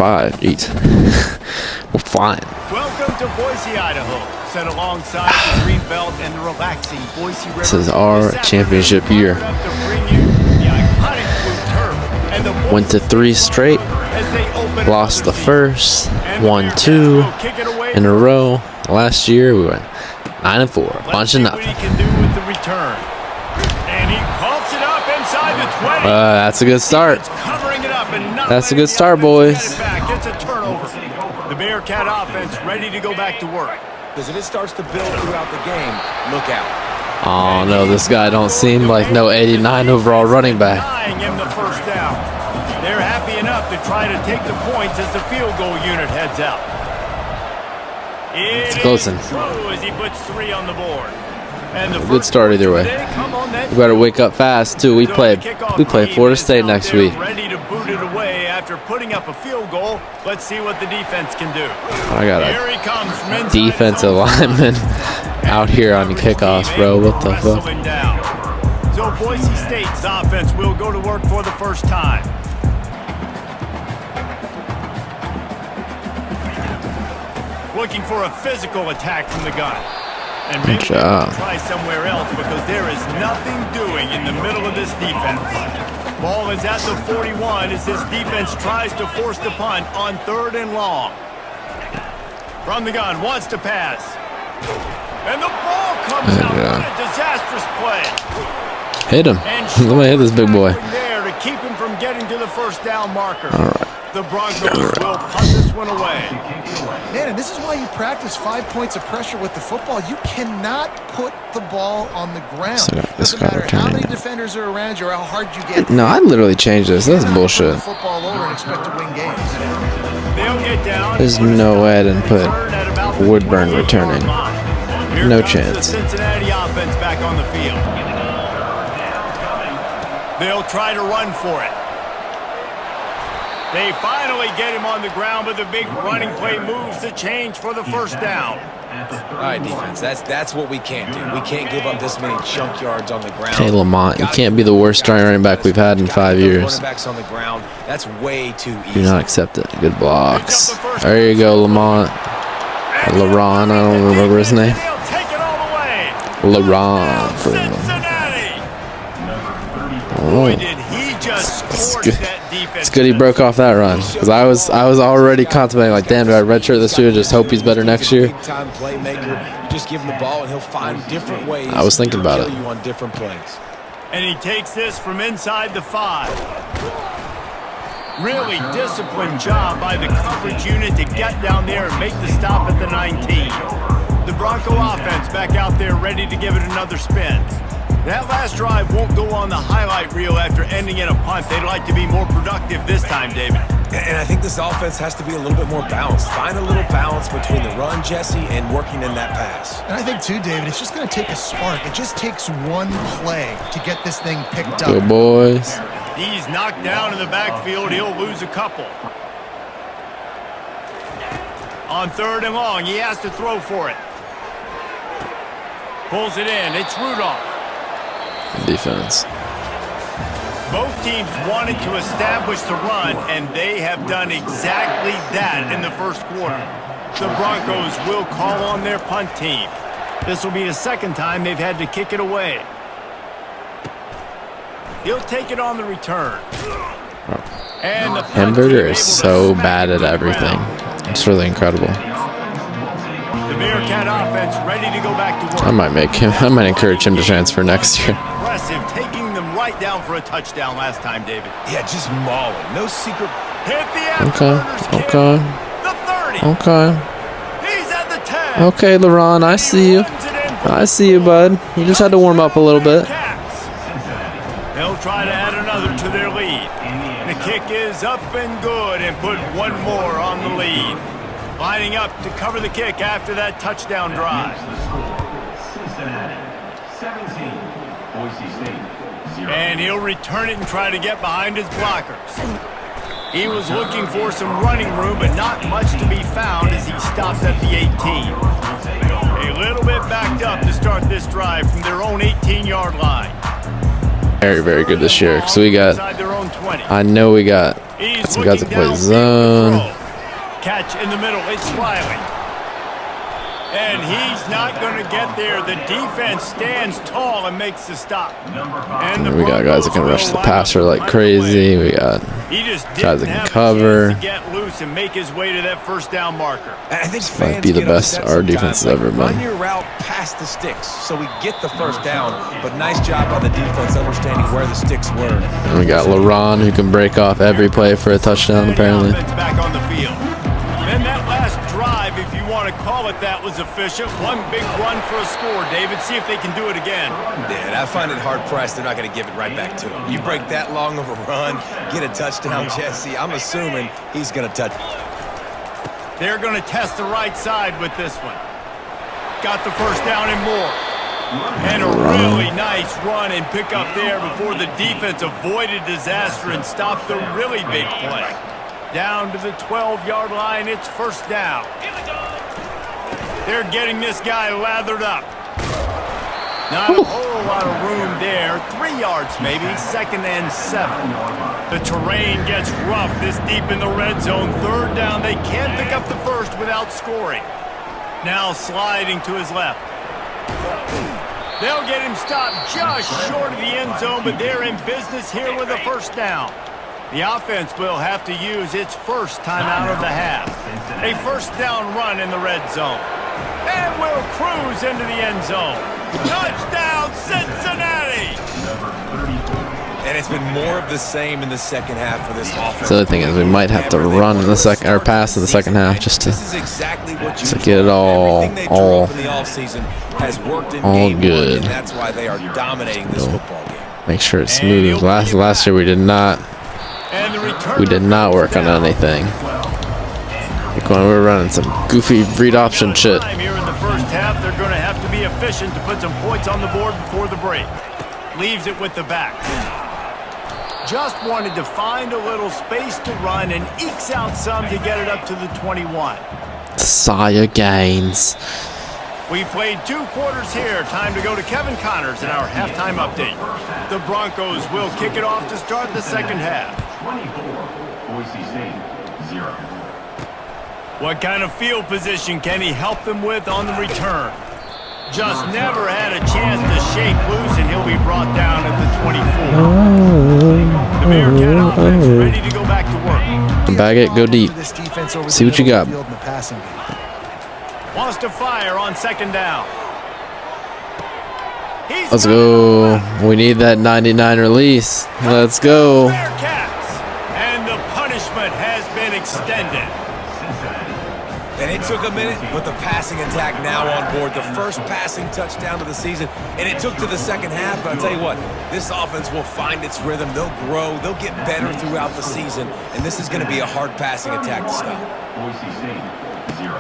5. Jeez. We're flying. Welcome to Boise, Idaho. Set alongside the green belt and the relaxing Boise River. This is our championship year. Went to 3 straight. Lost the first. Won 2 in a row. Last year we went 9-4. Bunch of nothing. That's a good start. That's a good start, boys. The Bearcat offense ready to go back to work. Because if it starts to build throughout the game, look out. Oh no, this guy don't seem like no 89 overall running back. Him the first down. They're happy enough to try to take the points as the field goal unit heads out. It's closing. As he puts 3 on the board. And the good start either way. We better wake up fast too. We play Florida State next week. Ready to boot it away after putting up a field goal. Let's see what the defense can do. I got a defensive lineman out here on the kickoffs, bro. What the fuck? So Boise State's offense will go to work for the first time. Looking for a physical attack from the gun. And maybe try somewhere else because there is nothing doing in the middle of this defense. Ball is at the 41 as this defense tries to force the punt on 3rd and long. From the gun, wants to pass. And the ball comes out on a disastrous play. Hit him. Let me hit this big boy. There to keep him from getting to the first down marker. All right. The Broncos will punt this one away. Man, and this is why you practice 5 points of pressure with the football. You cannot put the ball on the ground. Doesn't matter how many defenders are around you or how hard you get. No, I literally changed this. That's bullshit. Football over and expect to win games. They'll get down. There's no way I didn't put Woodburn returning. No chance. The Cincinnati offense back on the field. They'll try to run for it. They finally get him on the ground, but the big running play moves the change for the first down. All right, defense, that's what we can't do. We can't give up this many chunk yards on the ground. Hey, Lamont, you can't be the worst starting running back we've had in 5 years. Running backs on the ground, that's way too easy. Do not accept it. Good blocks. There you go, Lamont. LaRon, I don't remember his name. LaRon. Boy, did he just score that defense. It's good he broke off that run because I was already contemplating like, damn, do I redshirt this year? Just hope he's better next year. Big-time playmaker. Just give him the ball and he'll find different ways. I was thinking about it. You on different plays. And he takes this from inside the 5. Really disciplined job by the coverage unit to get down there and make the stop at the 19. The Bronco offense back out there ready to give it another spin. That last drive won't go on the highlight reel after ending in a punt. They'd like to be more productive this time, David. And I think this offense has to be a little bit more balanced. Find a little balance between the run, Jesse, and working in that pass. And I think, too, David, it's just going to take a spark. It just takes one play to get this thing picked up. Good boys. He's knocked down in the backfield. He'll lose a couple. On 3rd and long, he has to throw for it. Pulls it in. It's Rudolph. Defense. Both teams wanted to establish the run, and they have done exactly that in the first quarter. The Broncos will call on their punt team. This will be the second time they've had to kick it away. He'll take it on the return. And the Hamburger is so bad at everything. It's really incredible. The Bearcat offense ready to go back to work. I might encourage him to transfer next year. Impressive, taking them right down for a touchdown last time, David. Yeah, just mauling. No secret. Hit the afterburners, Okay. The 30. Okay. He's at the 10. Okay, LaRon, I see you. I see you, bud. You just had to warm up a little bit. They'll try to add another to their lead. The kick is up and good and put one more on the lead. Lining up to cover the kick after that touchdown drive. Cincinnati, 17, Boise State, 0. And he'll return it and try to get behind his blockers. He was looking for some running room, but not much to be found as he stops at the 18. A little bit backed up to start this drive from their own 18-yard line. Very, very good this year. So we got, I know we got He's Some guys that play looking zone. downfield to throw. Catch in the middle. It's Smiley. And he's not going to get there. The defense stands tall and makes the stop. And the We got guys that can rush the Broncos will passer line like up to crazy. We got He just guys didn't that can have a cover. chance to get loose and make his way to that first down marker. I think This might fans be the get best upset our sometimes, defense has like, ever been. Run your route past the sticks so we get the first down. But nice job on the defense understanding where the sticks were. And we got LaRon who can break off every play for a touchdown apparently. Offense back on the field. Then that last drive, if you want to call it that, was efficient. One big run for a score, David. See if they can do it again. Yeah, I find it hard-pressed they're not going to give it right back to him. You break that long of a run, get a touchdown, Jesse, I'm assuming he's going to touch. They're going to test the right side with this one. Got the first down and more. And a really nice run and pick up there before the defense avoided disaster and stopped the really big play. Down to the 12-yard line, it's first down. They're getting this guy lathered up. Not a whole lot of room there. 3 yards maybe, 2nd and 7. The terrain gets rough this deep in the red zone. 3rd down, they can't pick up the first without scoring. Now sliding to his left. They'll get him stopped just short of the end zone, but they're in business here with a first down. The offense will have to use its first timeout of the half. A first down run in the red zone. And we'll cruise into the end zone. Touchdown, Cincinnati! And it's been more of the same in the second half for this offense. So the thing is, we might have to run in the second or pass in the second half just to get it all good. And that's why they are dominating this football game. Make sure it's smooth. Last year we did not work on anything. Like when we were running some goofy read option shit. Here in the first half, they're going to have to be efficient to put some points on the board before the break. Leaves it with the back. Just wanted to find a little space to run and ekes out some to get it up to the 21. Sire gains. We played 2 quarters here. Time to go to Kevin Connors in our halftime update. The Broncos will kick it off to start the second half. 24, Boise State, 0. What kind of field position can he help them with on the return? Just never had a chance to shake loose, and he'll be brought down at the 24. The Bearcat offense ready to go back to work. Bag it, go deep. See what you got. Wants to fire on 2nd down. Let's go. We need that 99 release. Let's go. Bearcats. And the punishment has been extended. And it took a minute, but the passing attack now on board. The first passing touchdown of the season, and it took to the second half. But I'll tell you what, this offense will find its rhythm. They'll grow. They'll get better throughout the season, and this is going to be a hard passing attack to stop. Boise State, 0.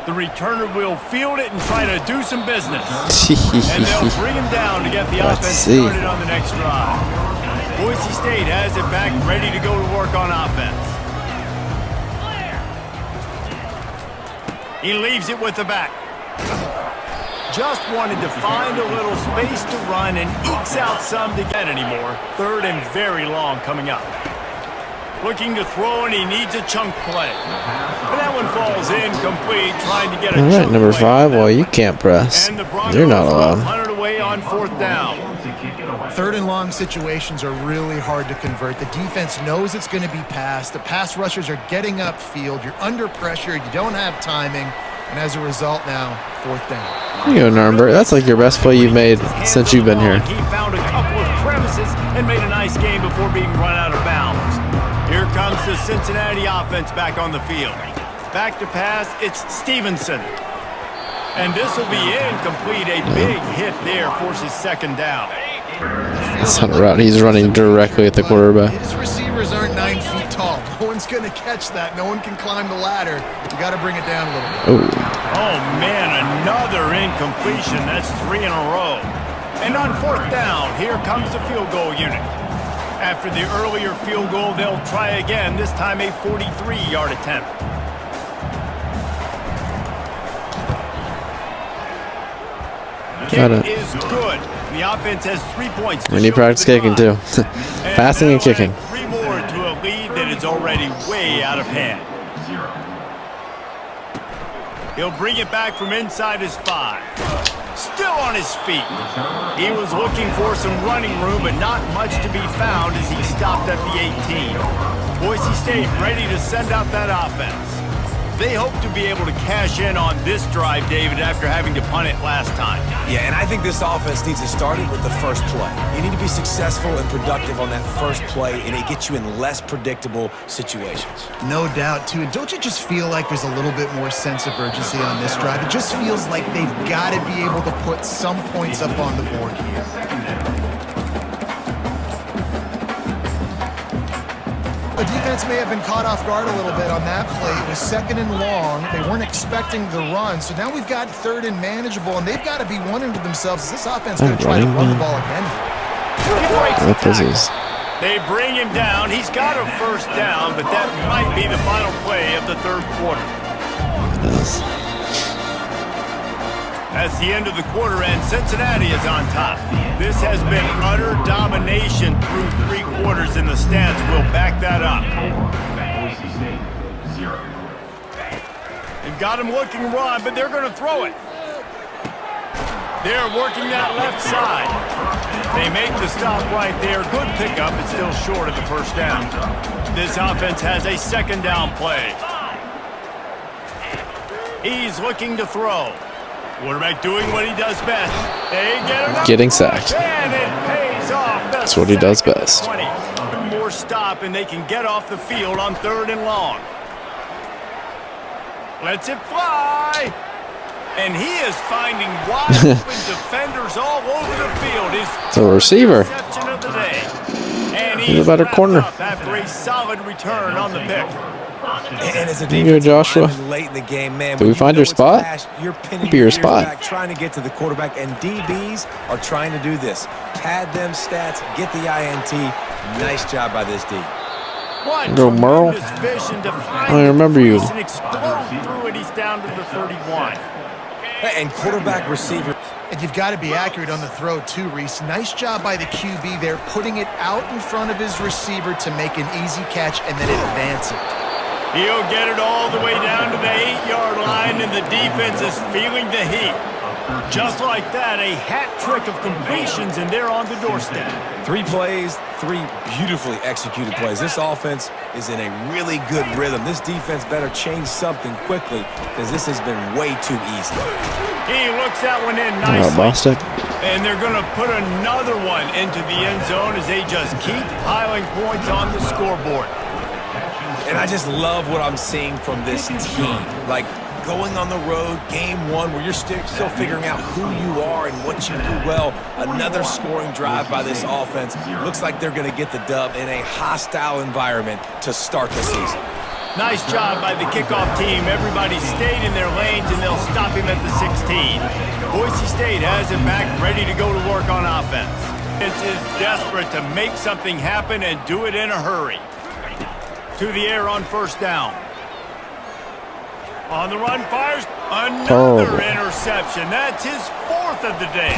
The returner will field it and try to do some business. And they'll bring him down to get the offense started on the next drive. Boise State has it back, ready to go to work on offense. He leaves it with the back. Just wanted to find a little space to run and ekes out some to get anymore. 3rd and very long coming up. Looking to throw, and he needs a chunk play. And that one falls incomplete, trying to get a chunk play. All right, number 5. Well, you can't press. You're not allowed. Hunted away on 4th down. 3rd and long situations are really hard to convert. The defense knows it's going to be passed. The pass rushers are getting upfield. You're under pressure. You don't have timing. And as a result now, 4th down. Here you go, Nuremberg. That's like your best play you've made since you've been here. He found a couple of crevices and made a nice game before being run out of bounds. Here comes the Cincinnati offense back on the field. Back to pass, it's Stevenson. And this will be incomplete. A big hit there forces 2nd down. That's not a route. He's running directly at the quarterback. His receivers aren't 9 feet tall. No one's going to catch that. No one can climb the ladder. You got to bring it down a little bit. Oh, man, another incompletion. That's 3 in a row. And on 4th down, here comes the field goal unit. After the earlier field goal, they'll try again, this time a 43-yard attempt. Kick is good. The offense has 3 points. We need practice kicking too. Passing and kicking. 3 more to a lead that is already way out of hand. 0. He'll bring it back from inside his 5. Still on his feet. He was looking for some running room, but not much to be found as he stopped at the 18. Boise State ready to send out that offense. They hope to be able to cash in on this drive, David, after having to punt it last time. Yeah, and I think this offense needs to start it with the first play. You need to be successful and productive on that first play, and it gets you in less predictable situations. No doubt, too. And don't you just feel like there's a little bit more sense of urgency on this drive? It just feels like they've got to be able to put some points up on the board here. The defense may have been caught off guard a little bit on that play. It was 2nd and long. They weren't expecting the run. So now we've got 3rd and manageable, and they've got to be wondering to themselves, is this offense going to try to run the ball again? They bring him down. He's got a first down, but that might be the final play of the 3rd quarter. That's the end of the quarter, and Cincinnati is on top. This has been utter domination through 3 quarters, and the stats will back that up. Boise State 0. They've got him looking run, but they're going to throw it. They're working that left side. They make the stop right there. Good pickup, but still short of the first down. This offense has a 2nd down play. He's looking to throw. Quarterback doing what he does best. They get getting sacked. And it pays off. That's what he does best. 20. One more stop, and they can get off the field on 3rd and long. Lets it fly. And he is finding wide open defenders all over the field. It's a receiver. Reception of the day. And he's a better corner. After a solid return on the pick. And as a Joshua. Late in the game, man, Did we find your spot? You're pinning Be your spot. trying to get to the quarterback, and DBs are trying to do this. Pad them stats, get the INT. Nice job by this D. Go Merle. I remember you. And explode through it. He's down to the 31. And quarterback receiver. And you've got to be accurate on the throw, too, Reese. Nice job by the QB there, putting it out in front of his receiver to make an easy catch and then advance it. He'll get it all the way down to the 8-yard line, and the defense is feeling the heat. Just like that, a hat trick of completions, and they're on the doorstep. 3 plays, 3 beautifully executed plays. This offense is in a really good rhythm. This defense better change something quickly because this has been way too easy. He looks that one in nicely. Bostic. And they're going to put another one into the end zone as they just keep piling points on the scoreboard. And I just love what I'm seeing from this team. Like, going on the road, game 1, where you're still figuring out who you are and what you do well. Another scoring drive by this offense. Looks like they're going to get the dub in a hostile environment to start the season. Nice job by the kickoff team. Everybody stayed in their lanes, and they'll stop him at the 16. Boise State has him back, ready to go to work on offense. It is desperate to make something happen and do it in a hurry. To the air on first down. On the run, fires another interception. That's his 4th of the day.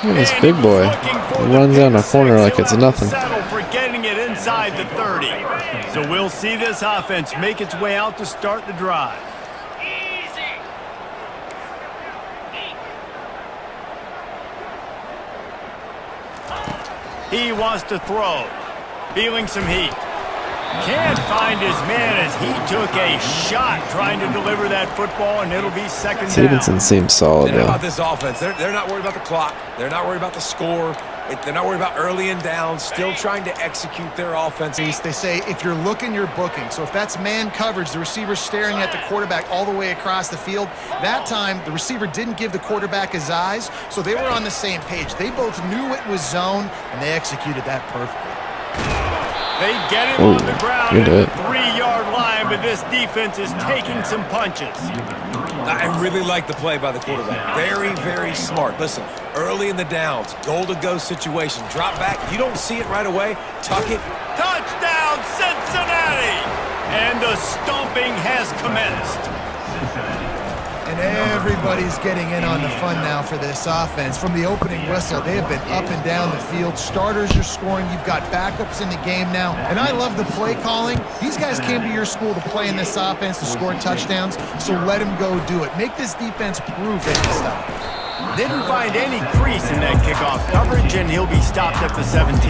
Look at this big boy. He runs down a corner like it's nothing. Settle for getting it inside the 30. So we'll see this offense make its way out to start the drive. He wants to throw. Feeling some heat. Can't find his man as he took a shot trying to deliver that football, and it'll be 2nd down. Stevenson seems solid, How though. about this offense? They're not worried about the clock. They're not worried about the score. They're not worried about early and down. Still trying to execute their offense. They say if you're looking, you're booking. So if that's man coverage, the receiver's staring at the quarterback all the way across the field. That time, the receiver didn't give the quarterback his eyes, so they were on the same page. They both knew it was zone, and they executed that perfectly. They get him on the ground at the 3-yard line, but this defense is taking some punches. I really like the play by the quarterback. Very, very smart. Listen, early in the downs, goal-to-go situation. Drop back. You don't see it right away. Tuck it. Touchdown, Cincinnati! And the stomping has commenced. And And everybody's getting in on the fun now for this offense. From the opening whistle, they have been up and down the field. Starters are scoring. You've got backups in the game now. And I love the play calling. These guys came to your school to play in this offense, to score touchdowns, so let them go do it. Make this defense prove they can stop. Didn't find any crease in that kickoff coverage, and he'll be stopped at the 17.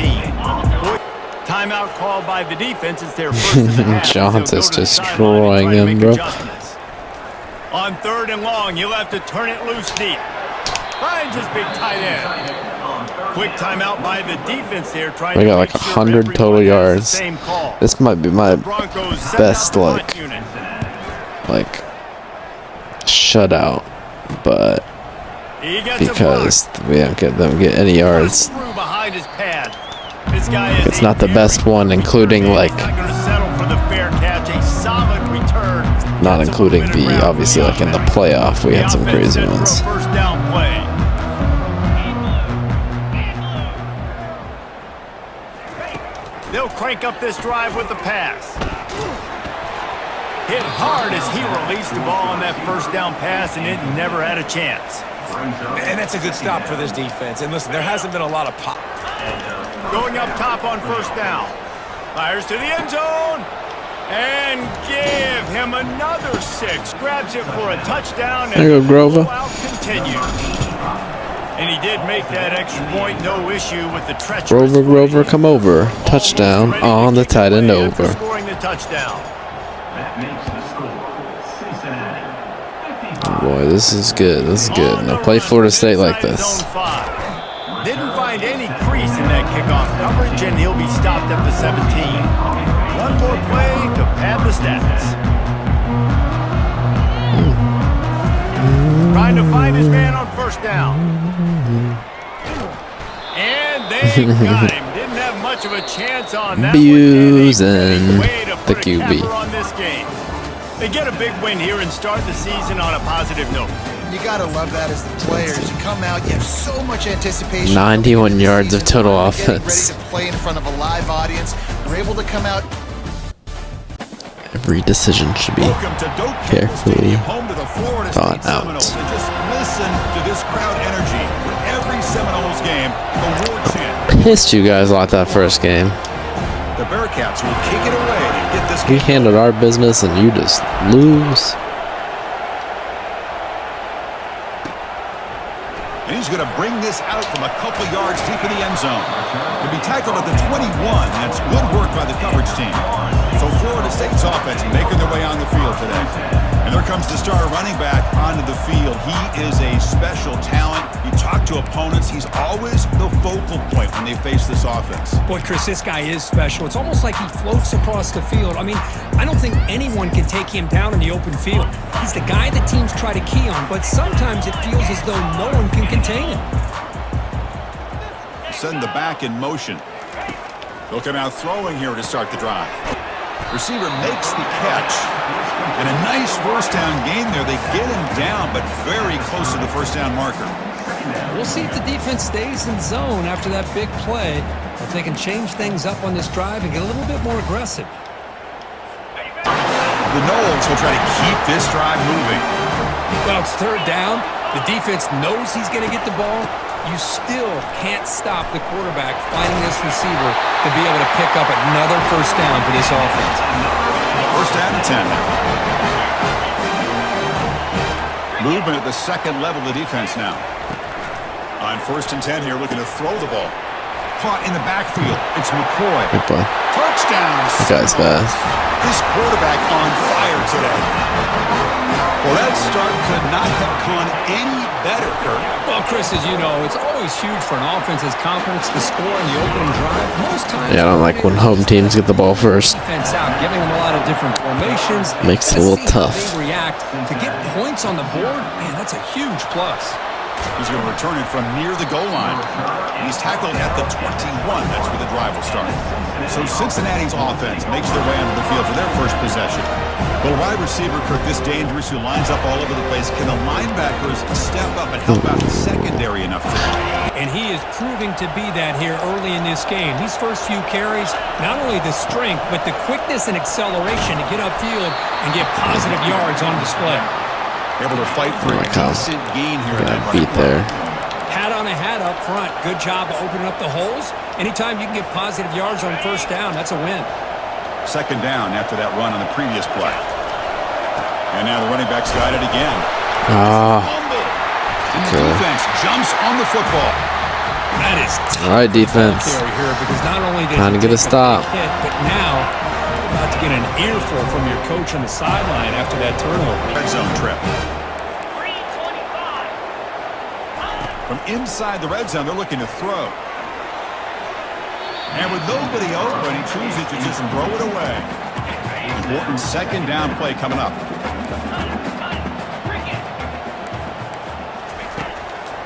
Timeout called by the defense. It's their first of the half. Johns is destroying him, bro. On 3rd and long, you'll have to turn it loose deep. Finds his big tight end. Quick timeout by the defense there. We got like 100 total yards. This might be my best like shutout, but because we don't get them get any yards, it's not the best one, including like not including the obviously like in the playoff we had some crazy ones. They'll crank up this drive with the pass. Hit hard as he released the ball on that first down pass, and it never had a chance. And that's a good stop for this defense. And listen, there hasn't been a lot of pop. Going up top on 1st down. Fires to the end zone. And give him another 6. Grabs it for a touchdown. There you go, Grover. Continues. And he did make that extra point. No issue with the treacherous. Grover, come over. Touchdown on the tight end over. Scoring the touchdown. That makes the score Cincinnati. Oh boy, this is good. This is good. Now play Florida State like this. Didn't find any crease in that kickoff coverage, and he'll be stopped at the 17. One more play to pad the stats. Trying to find his man on 1st down. And they got him. Didn't have much of a chance on that Abusing the QB. On this game. They get a big win here and start the season on a positive note. You got to love that as the players. You come out, you have so much anticipation. 91 yards of total offense. Ready to play in front of a live audience. We're able to come out. Every decision should be carefully thought out. Just listen to this crowd energy with every Seminoles game. The war chant. Pissed you guys like that first game. The Bearcats will kick it away to get this We game. handled our business and you just lose. And he's going to bring this out from a couple yards deep in the end zone. He'll be tackled at the 21. That's good work by the coverage team. So Florida State's offense making their way on the field today. And there comes the star running back onto the field. He is a special talent. You talk to opponents, he's always the focal point when they face this offense. Boy, Chris, this guy is special. It's almost like he floats across the field. I mean, I don't think anyone can take him down in the open field. He's the guy that teams try to key on, but sometimes it feels as though no one can contain him. Send the back in motion. They'll come out throwing here to start the drive. Receiver makes the catch. And a nice first down gain there. They get him down, but very close to the first down marker. We'll see if the defense stays in zone after that big play, if they can change things up on this drive and get a little bit more aggressive. The Noles will try to keep this drive moving. Well, it's 3rd down. The defense knows he's going to get the ball. You still can't stop the quarterback finding this receiver to be able to pick up another first down for this offense. First down and 10 now. Movement at the second level of the defense now. On 1st and 10 here, looking to throw the ball. Caught in the backfield. It's McCoy. Good play. Touchdown. That guy's fast. This quarterback on fire today. Well, that start could not have gone any better, Kurt. Well, Chris, as you know, it's always huge for an offense's confidence to score in the opening drive. Most times, Yeah, I don't like when home teams get the ball first. Defense out, giving them a lot of different formations. Makes it a little tough. They react to get points on the board. Man, that's a huge plus. He's going to return it from near the goal line. He's tackled at the 21. That's where the drive will start. So Cincinnati's offense makes their way onto the field for their first possession. But wide receiver, Kirk, this dangerous who lines up all over the place. Can the linebackers step up and help out the secondary enough today? And he is proving to be that here early in this game. These first few carries, not only the strength, but the quickness and acceleration to get upfield and get positive yards on display. Able to fight for a decent gain here. Got beat there. Hat on a hat up front. Good job of opening up the holes. Anytime you can get positive yards on first down, that's a win. Second down after that run on the previous play. And now the running back's got it again. And the defense jumps on the football. That is all right, defense. Time to get a stop. Hit, but now you're about to get an earful from your coach on the sideline after that turnover. Red zone trip. From inside the red zone, they're looking to throw. And with nobody open, he chooses to just throw it away. Important second down play coming up.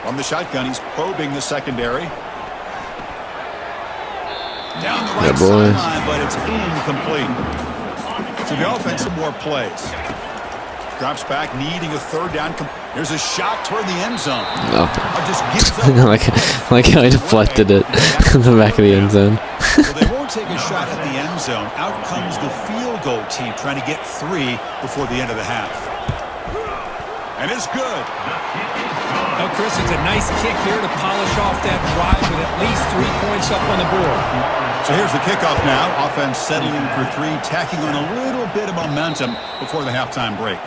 From the shotgun, he's probing the secondary. Down the right sideline, but it's incomplete. So the offense, some more plays. Drops back, needing a third down. There's a shot toward the end zone. Just gives up. like how he deflected it in the back of the end zone. So they won't take a shot at the end zone. Out comes the field goal team trying to get 3 before the end of the half. And it's good. Oh, Chris, it's a nice kick here to polish off that drive with at least 3 points up on the board. So here's the kickoff now. Offense settling for 3, tacking on a little bit of momentum before the halftime break.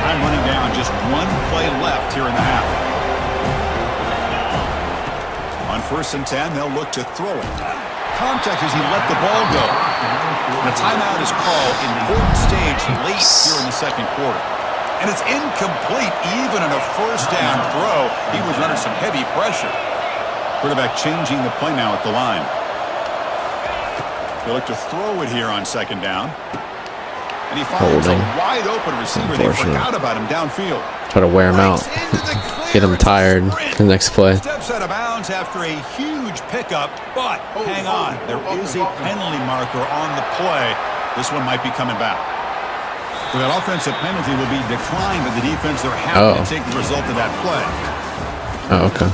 Time running down, just 1 play left here in the half. On 1st and 10, they'll look to throw it. Contact as he let the ball go. The timeout is called. Important stage late here in the second quarter. And it's incomplete even on a first down throw. He was under some heavy pressure. Quarterback changing the play now at the line. They look to throw it here on second down. And he finds a wide open receiver. They forgot about him downfield. Try to wear him out. Get him tired for the next play. Steps out of bounds after a huge pickup, but hang on. There is a penalty marker on the play. This one might be coming back. So that offensive penalty will be declined, but the defense are happy to take the result of that play. Oh, okay.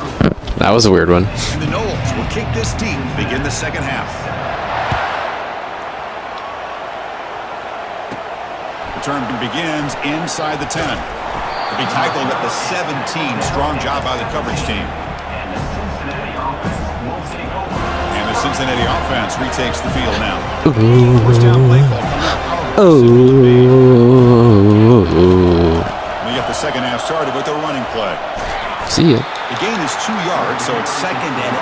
That was a weird one. And the Knowles will kick this deep to begin the second half. The turn begins inside the 10. To be tackled at the 17. Strong job by the coverage team. And the Cincinnati offense retakes the field now. First down play call coming up. We got the second half started with a running play. See ya. The gain is 2 yards, so it's 2nd and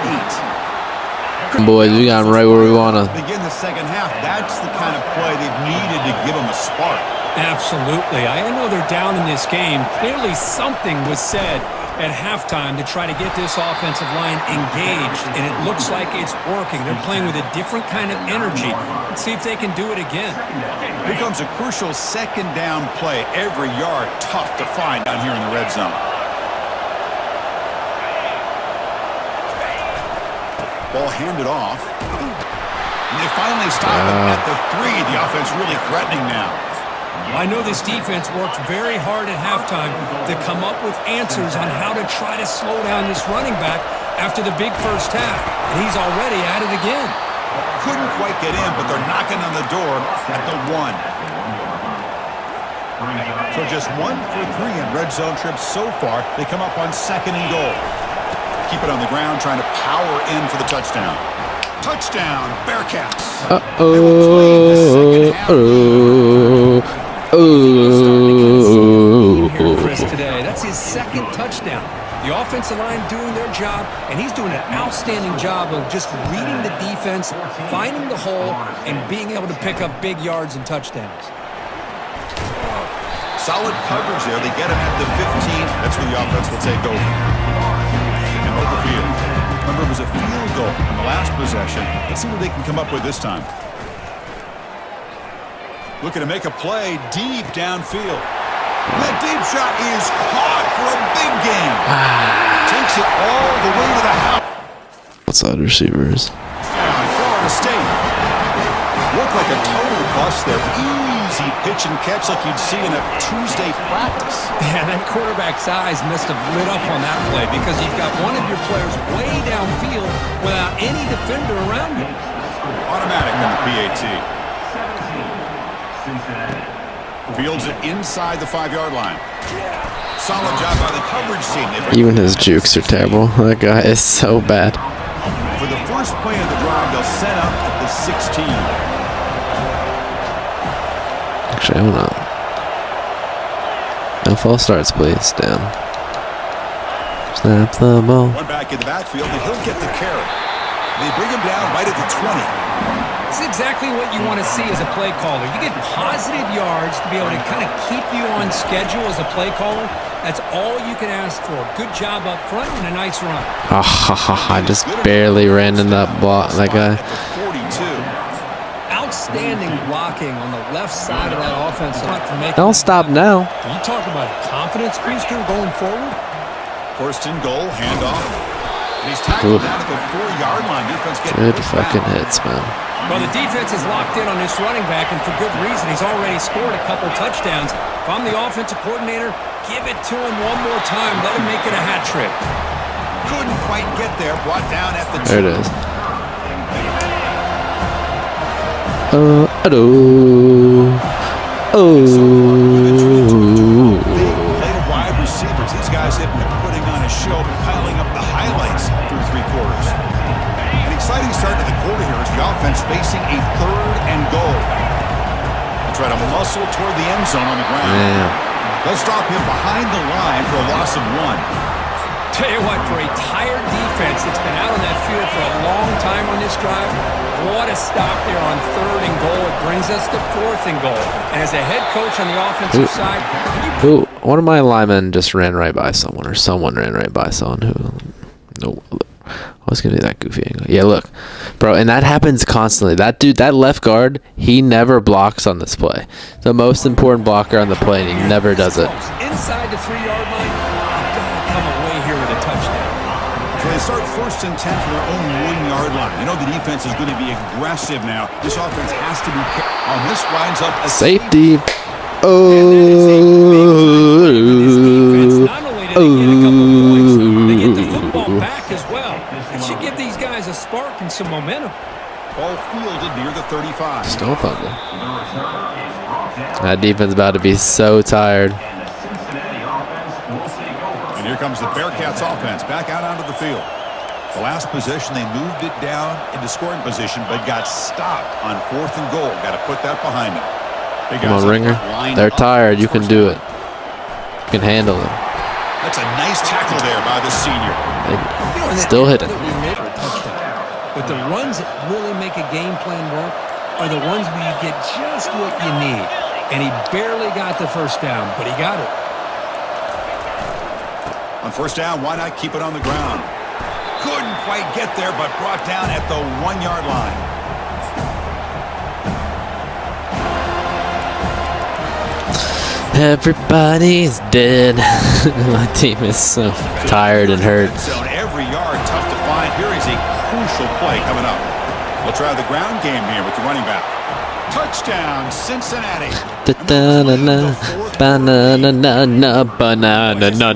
8. Boys, we got him right where we want to. Begin the second half. That's the kind of play they've needed to give them a spark. Absolutely. I know they're down in this game. Clearly something was said at halftime to try to get this offensive line engaged, and it looks like it's working. They're playing with a different kind of energy. Let's see if they can do it again. Here comes a crucial second down play. Every yard tough to find down here in the red zone. Ball handed off. And they finally stop it at the 3. The offense really threatening now. I know this defense worked very hard at halftime to come up with answers on how to try to slow down this running back after the big first half, and he's already at it again. Couldn't quite get in, but they're knocking on the door at the 1. So just 1 for 3 in red zone trips so far. They come up on 2nd and goal. Keep it on the ground, trying to power in for the touchdown. Touchdown, Bearcats. Chris today. That's his 2nd touchdown. The offensive line doing their job, and he's doing an outstanding job of just reading the defense, finding the hole, and being able to pick up big yards and touchdowns. Solid coverage there. They get him at the 15. That's where the offense will take over. And over the field. Remember, it was a field goal on the last possession. Let's see what they can come up with this time. Looking to make a play deep downfield. That deep shot is caught for a big gain. Takes it all the way to the house. Outside receivers. Florida State. Looked like a total bust there. Easy pitch and catch like you'd see in a Tuesday practice. Yeah, that quarterback's eyes must have lit up on that play because you've got one of your players way downfield without any defender around him. Automatic on the PAT. 17, Cincinnati. Fields it inside the 5-yard line. Solid job by the coverage team. Even his jukes are terrible. That guy is so bad. For the first play of the drive, they'll set up at the 16. Actually, hold on. No false starts, please. Damn. Snap the ball. One back in the backfield, and he'll get the carry. They bring him down right at the 20. This is exactly what you want to see as a play caller. You get positive yards to be able to kind of keep you on schedule as a play caller. That's all you can ask for. Good job up front and a nice run. I just barely ran in that block. That guy. 42. Outstanding blocking on the left side of that offense. Don't stop now. You talk about a confidence booster going forward. First and goal, handoff. And he's tackled down at the 4-yard line. Defense getting Good fucking hits, man. Well, the defense is locked in on this running back, and for good reason. He's already scored a couple touchdowns. If I'm the offensive coordinator, give it to him one more time. Let him make it a hat trick. Couldn't quite get there. Brought down at the 2. There it is. Big wide receivers. These guys have been putting on a show, piling up the highlights through 3 quarters. An exciting start to the quarter here as the offense facing a 3rd and goal. They'll try to muscle toward the end zone on the ground. Man. They'll stop him behind the line for a loss of 1. Tell you what, for a tired defense that's been out on that field for a long time on this drive, what a stop there on 3rd and goal. It brings us to 4th and goal. And as a head coach on the offensive side, One of my linemen just ran right by someone, or someone ran right by someone who. No. I was gonna do that goofy angle. Yeah, look, bro, and that happens constantly. That dude, that left guard, he never blocks on this play. The most important blocker on the play, and he never does it. inside the 3-yard line, you've got to come away here with a touchdown. So they start 1st and 10 from their own 1-yard line. You know the defense is going to be aggressive now. This offense has to be. This winds up a Safety. Not only did they get a couple points, they get the football back as well. It should give these guys a spark and some momentum. Ball fielded near the 35. Still fumble. That defense about to be so tired. And here comes the Bearcats offense back out onto the field. The last possession, they moved it down into scoring position, but got stopped on 4th and goal. Got to put that behind them. Come on, Ringer. They're tired. You can do it. You can handle it. That's a nice tackle there by the senior. Still hitting. But the runs that really make a game plan work are the ones where you get just what you need. And he barely got the first down, but he got it. On 1st down, why not keep it on the ground? Couldn't quite get there, but brought down at the 1-yard line. Everybody's dead. My team is so tired and hurt. Every yard tough to find. Here is a crucial play coming up. We'll try the ground game here with the running back. Touchdown, Cincinnati. Banana.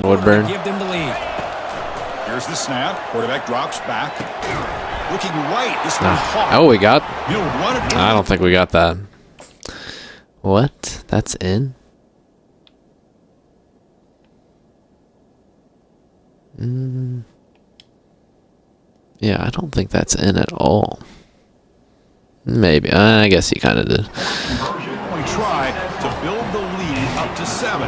Woodburn. Give them the lead. Here's the snap. Quarterback drops back. Looking right. This one hard. Oh, we got. You know, run it. I don't think we got that. What? That's in? Yeah, I don't think that's in at all. Maybe. I guess he kind of did. We try to build the lead up to 7.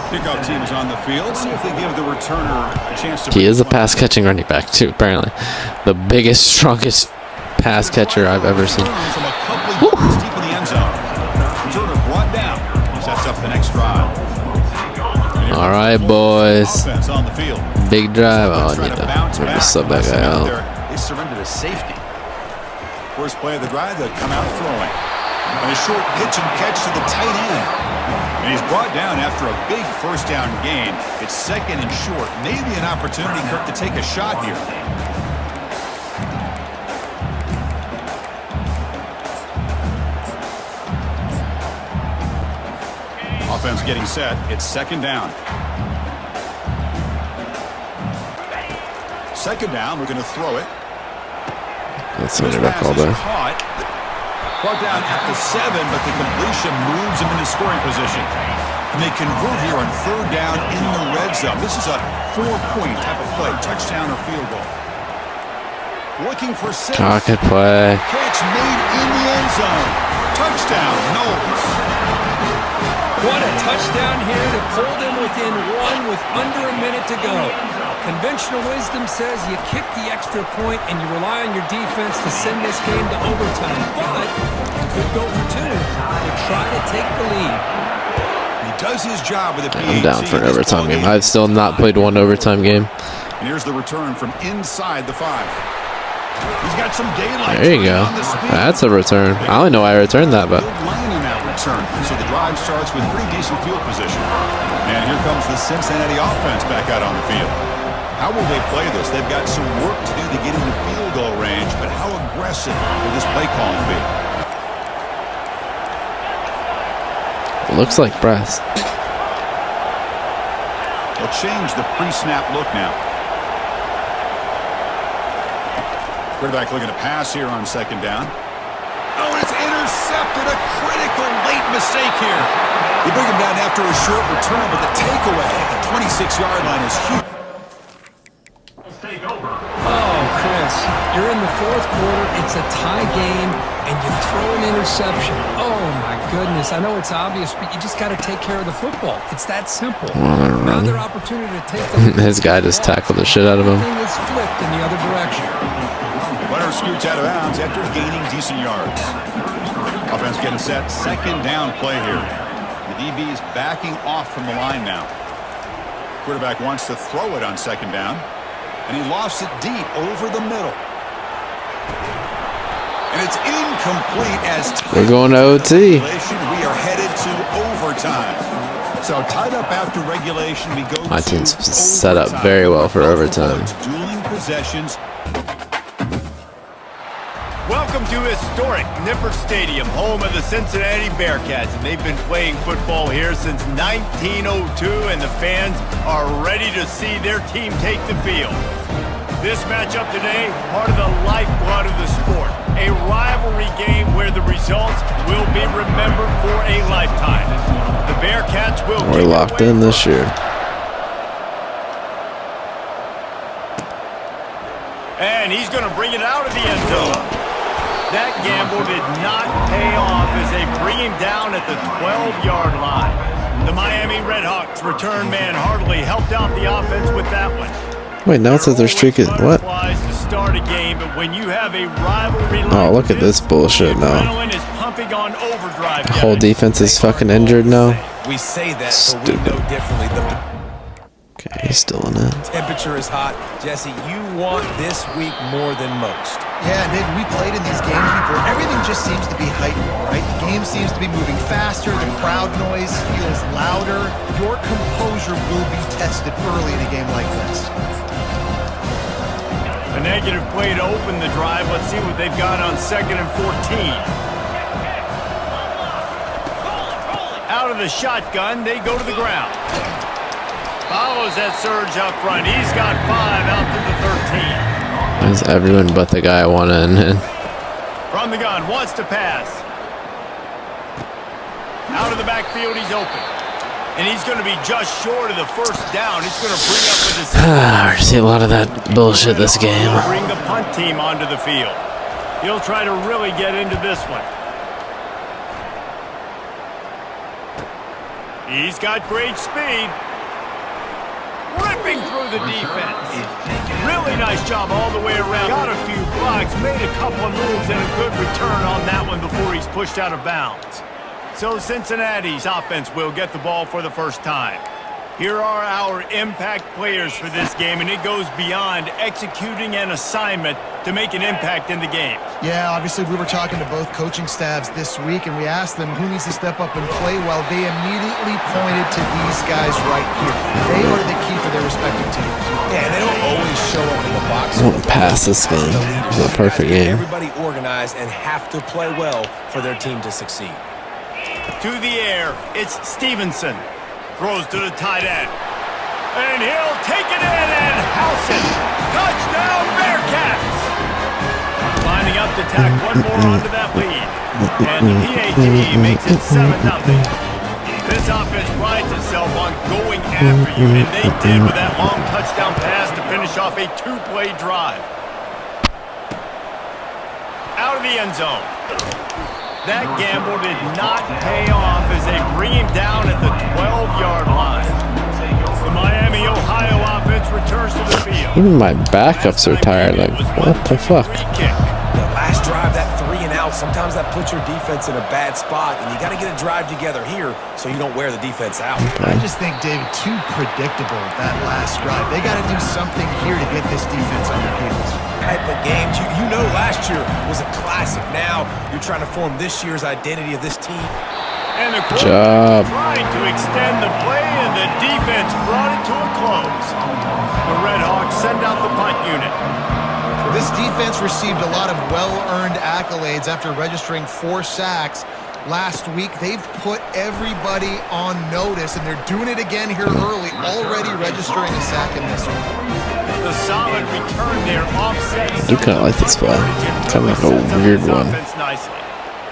Pickup team is on the field. See if they give the returner a chance to. He is a pass-catching running back, too, apparently. The biggest, strongest pass catcher I've ever seen. From a couple yards deep in the end zone. Returner brought down. Sets up the next drive. All right, boys. Offense on the field. Big drive. Oh, I need to sub that guy out. They surrender to safety. First play of the drive, they come out throwing. And a short pitch and catch to the tight end. And he's brought down after a big 1st down gain. It's 2nd and short. Maybe an opportunity, Kirk, to take a shot here. Offense getting set. It's 2nd down. 2nd down. We're going to throw it. That's This running back pass all is day. caught. Brought down at the 7, but the completion moves him into scoring position. And they convert here on 3rd down in the red zone. This is a 4-point type of play, touchdown or field goal. Looking for 6. Pocket play. Catch made in the end zone. Touchdown, Knowles. What a touchdown here to pull them within 1 with under a minute to go. Conventional wisdom says you kick the extra point and you rely on your defense to send this game to overtime. But you could go for 2 to try to take the lead. He does his job with a PAT. I'm down for an overtime game. I've still not played one overtime game. And here's the return from inside the 5. He's got some daylight. There you go. That's a return. I only know I returned that, but Good line in that return. So the drive starts with pretty decent field position. And here comes the Cincinnati offense back out on the field. How will they play this? They've got some work to do to get into field goal range, but how aggressive will this play calling be? it looks like brass. They'll change the pre-snap look now. Quarterback looking to pass here on 2nd down. Oh, it's intercepted. A critical late mistake here. They bring him down after a short return, but the takeaway at the 26-yard line is huge. Oh, Chris, you're in the 4th quarter. It's a tie game, and you throw an interception. Oh, my goodness. I know it's obvious, but you just got to take care of the football. It's that simple. Another opportunity to take the His guy just tackled the shit out of him. Everything is flipped in the other direction. Runner scoots out of bounds after gaining decent yards. Offense getting set. 2nd down play here. The DB is backing off from the line now. Quarterback wants to throw it on 2nd down. And he lofts it deep over the middle. And it's incomplete as We're going to OT. We are headed to overtime. So tied up after regulation, we go My to team's set up very well for overtime. Dueling possessions. Welcome to historic Nippert Stadium, home of the Cincinnati Bearcats, and they've been playing football here since 1902, and the fans are ready to see their team take the field. This matchup today, part of the lifeblood of the sport, a rivalry game where the results will be remembered for a lifetime. The Bearcats will. We're locked in this year. And he's going to bring it out of the end zone. That gamble did not pay off as they bring him down at the 12-yard line. The Miami Redhawks return man Hartley helped out the offense with that one. Wait, now it says their streak is what? To start a game, but when you have a rivalry like Oh, look at this bullshit now. adrenaline is pumping on overdrive. The whole defense is fucking injured now. We say that, Stupid. but we know differently. Okay, he's still in it. The temperature is hot. Jesse, you want this week more than most. Yeah, David, we played in these games before. Everything just seems to be heightened, right? The game seems to be moving faster. The crowd noise feels louder. Your composure will be tested early in a game like this. A negative play to open the drive. Let's see what they've got on 2nd and 14. Out of the shotgun, they go to the ground. Follows that surge up front. He's got 5 out to the 13. There's everyone but the guy I want in. From the gun, wants to pass. Out of the backfield, he's open. And he's going to be just short of the 1st down. He's going to bring up with his... I see a lot of that bullshit this game. Bring the punt team onto the field. He'll try to really get into this one. He's got great speed. Ripping through the defense. Really nice job all the way around. Got a few blocks, made a couple of moves, and a good return on that one before he's pushed out of bounds. So Cincinnati's offense will get the ball for the first time. Here are our impact players for this game, and it goes beyond executing an assignment to make an impact in the game. Yeah, obviously we were talking to both coaching staffs this week, and we asked them who needs to step up and play well. They immediately pointed to these guys right here. They are the key for their respective teams. Yeah, they don't always show up in the box. I want to pass this game. It's a perfect game. Everybody organized and have to play well for their team to succeed. To the air, it's Stevenson. Throws to the tight end. And he'll take it in and house it. Touchdown Bearcats! Lining enough to tack one more onto that lead. And the PAT makes it 7-0. This offense prides itself on going after you, and they did with that long touchdown pass to finish off a 2-play drive. Out of the end zone. That gamble did not pay off as they bring him down at the 12-yard line. The Miami, Ohio offense returns to the field. Even my backups are tired. Like, what the fuck? The last drive, that 3-and-out, sometimes that puts your defense in a bad spot, and you got to get a drive together here so you don't wear the defense out. I just think, David, too predictable that last drive. They got to do something here to get this defense on their heels. Type of games, you know last year was a classic. Now you're trying to form this year's identity of this team. And the quarterback trying to extend the play, and the defense brought it to a close. The Red Hawks send out the punt unit. This defense received a lot of well-earned accolades after registering 4 sacks last week. They've put everybody on notice, and they're doing it again here early, already registering a sack in this one. The solid return there offset. I do kind of like this play. Kind of like a weird one.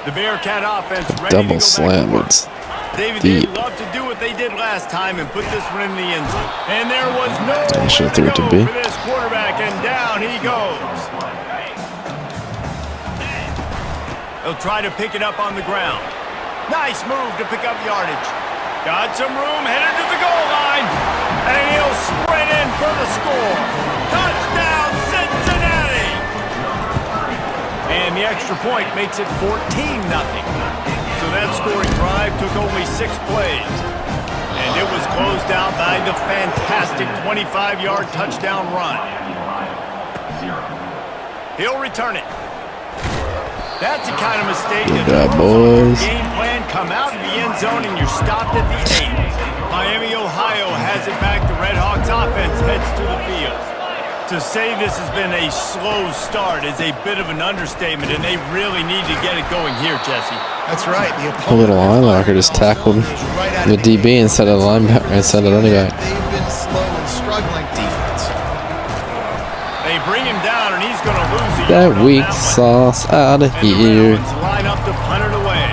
The Bearcat offense ready Double to go slam. back to It's work. David, deep. they'd love to do what they did last time and put this one in the end zone. And there was no I should have threw it to go B. for this quarterback, and down he goes. He'll try to pick it up on the ground. Nice move to pick up yardage. Got some room, headed to the goal line. And he'll sprint in for the score. Touchdown, Cincinnati! And the extra point makes it 14-0. So that scoring drive took only 6 plays. And it was closed out by the fantastic 25-yard touchdown run. He'll return it. That's the kind of mistake that boys. game plan come out of the end zone and you're stopped at the 8. Miami, Ohio has it back. The Red Hawks offense heads to the field. To say this has been a slow start is a bit of an understatement, and they really need to get it going here, Jesse. That's right. A little linebacker just tackled the DB instead of the linebacker, instead of the running back. They've been slow and struggling defense. They bring him down, and he's going to lose the That yard on weak that one. sauce out of And the here. Red Hawks line up to punt it away.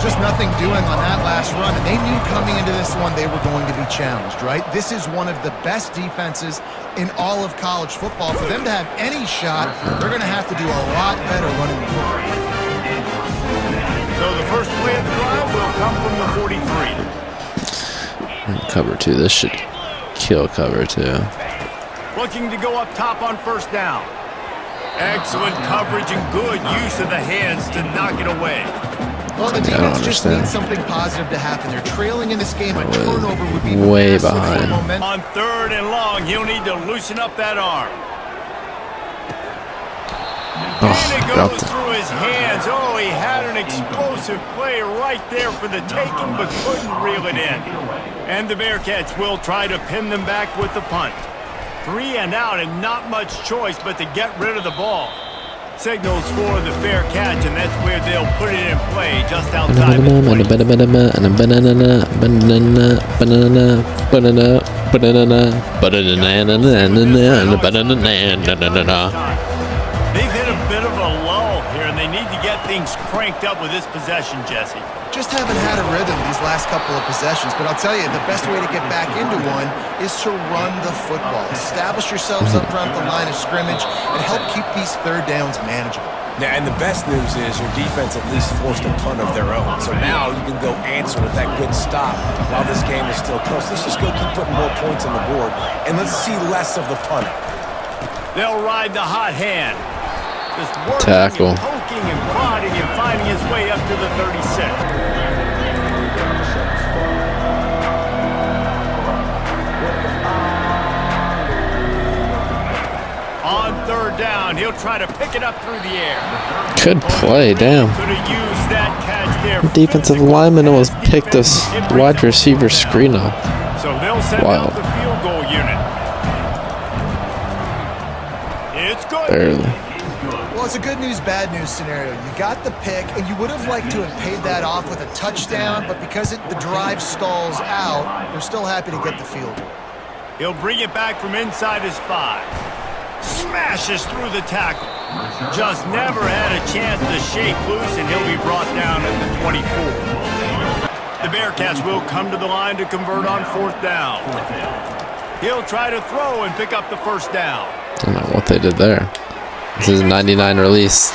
Just nothing doing on that last run, and they knew coming into this one they were going to be challenged, right? This is one of the best defenses in all of college football. For them to have any shot, they're going to have to do a lot better running the football. So the first play of the drive will come from the 43. Cover 2. This should kill cover 2. Looking to go up top on first down. Excellent coverage and good use of the hands to knock it away. Well, the I don't defense just understand. needs something positive to happen. They're trailing in this game. A turnover would be way massive for behind. momentum. On 3rd and long, he'll need to loosen up that arm. And it dropped goes it. through his hands. Oh, he had an explosive play right there for the taking, but couldn't reel it in. And the Bearcats will try to pin them back with the punt. 3 and out, and not much choice but to get rid of the ball. Signals for the fair catch, and that's where they'll put it in play, just outside the 20. They've hit a bit of a lull here, and they need to get things cranked up with this possession, Jesse. Just haven't had a rhythm these last couple of possessions, but I'll tell you, the best way to get back into one is to run the football. Establish yourselves up front the line of scrimmage and help keep these 3rd downs manageable. Yeah, and the best news is your defense at least forced a punt of their own. So now you can go answer with that good stop while this game is still close. Let's just go keep putting more points on the board, and let's see less of the punting. They'll ride the hot hand. Just working Tackle. and poking and prodding and finding his way up to the 36. On 3rd down, he'll try to pick it up through the air. Good play, damn. Could have used that catch there. Defensive lineman almost picked this wide receiver screen up. So they'll send Wild. out the field goal unit. It's good. Barely. Well, it's a good news, bad news scenario. You got the pick, and you would have liked to have paid that off with a touchdown, but because the drive stalls out, they're still happy to get the field goal. He'll bring it back from inside his 5. Smashes through the tackle. Just never had a chance to shake loose, and he'll be brought down at the 24. The Bearcats will come to the line to convert on 4th down. He'll try to throw and pick up the 1st down. I don't know what they did there. This is a 99 release.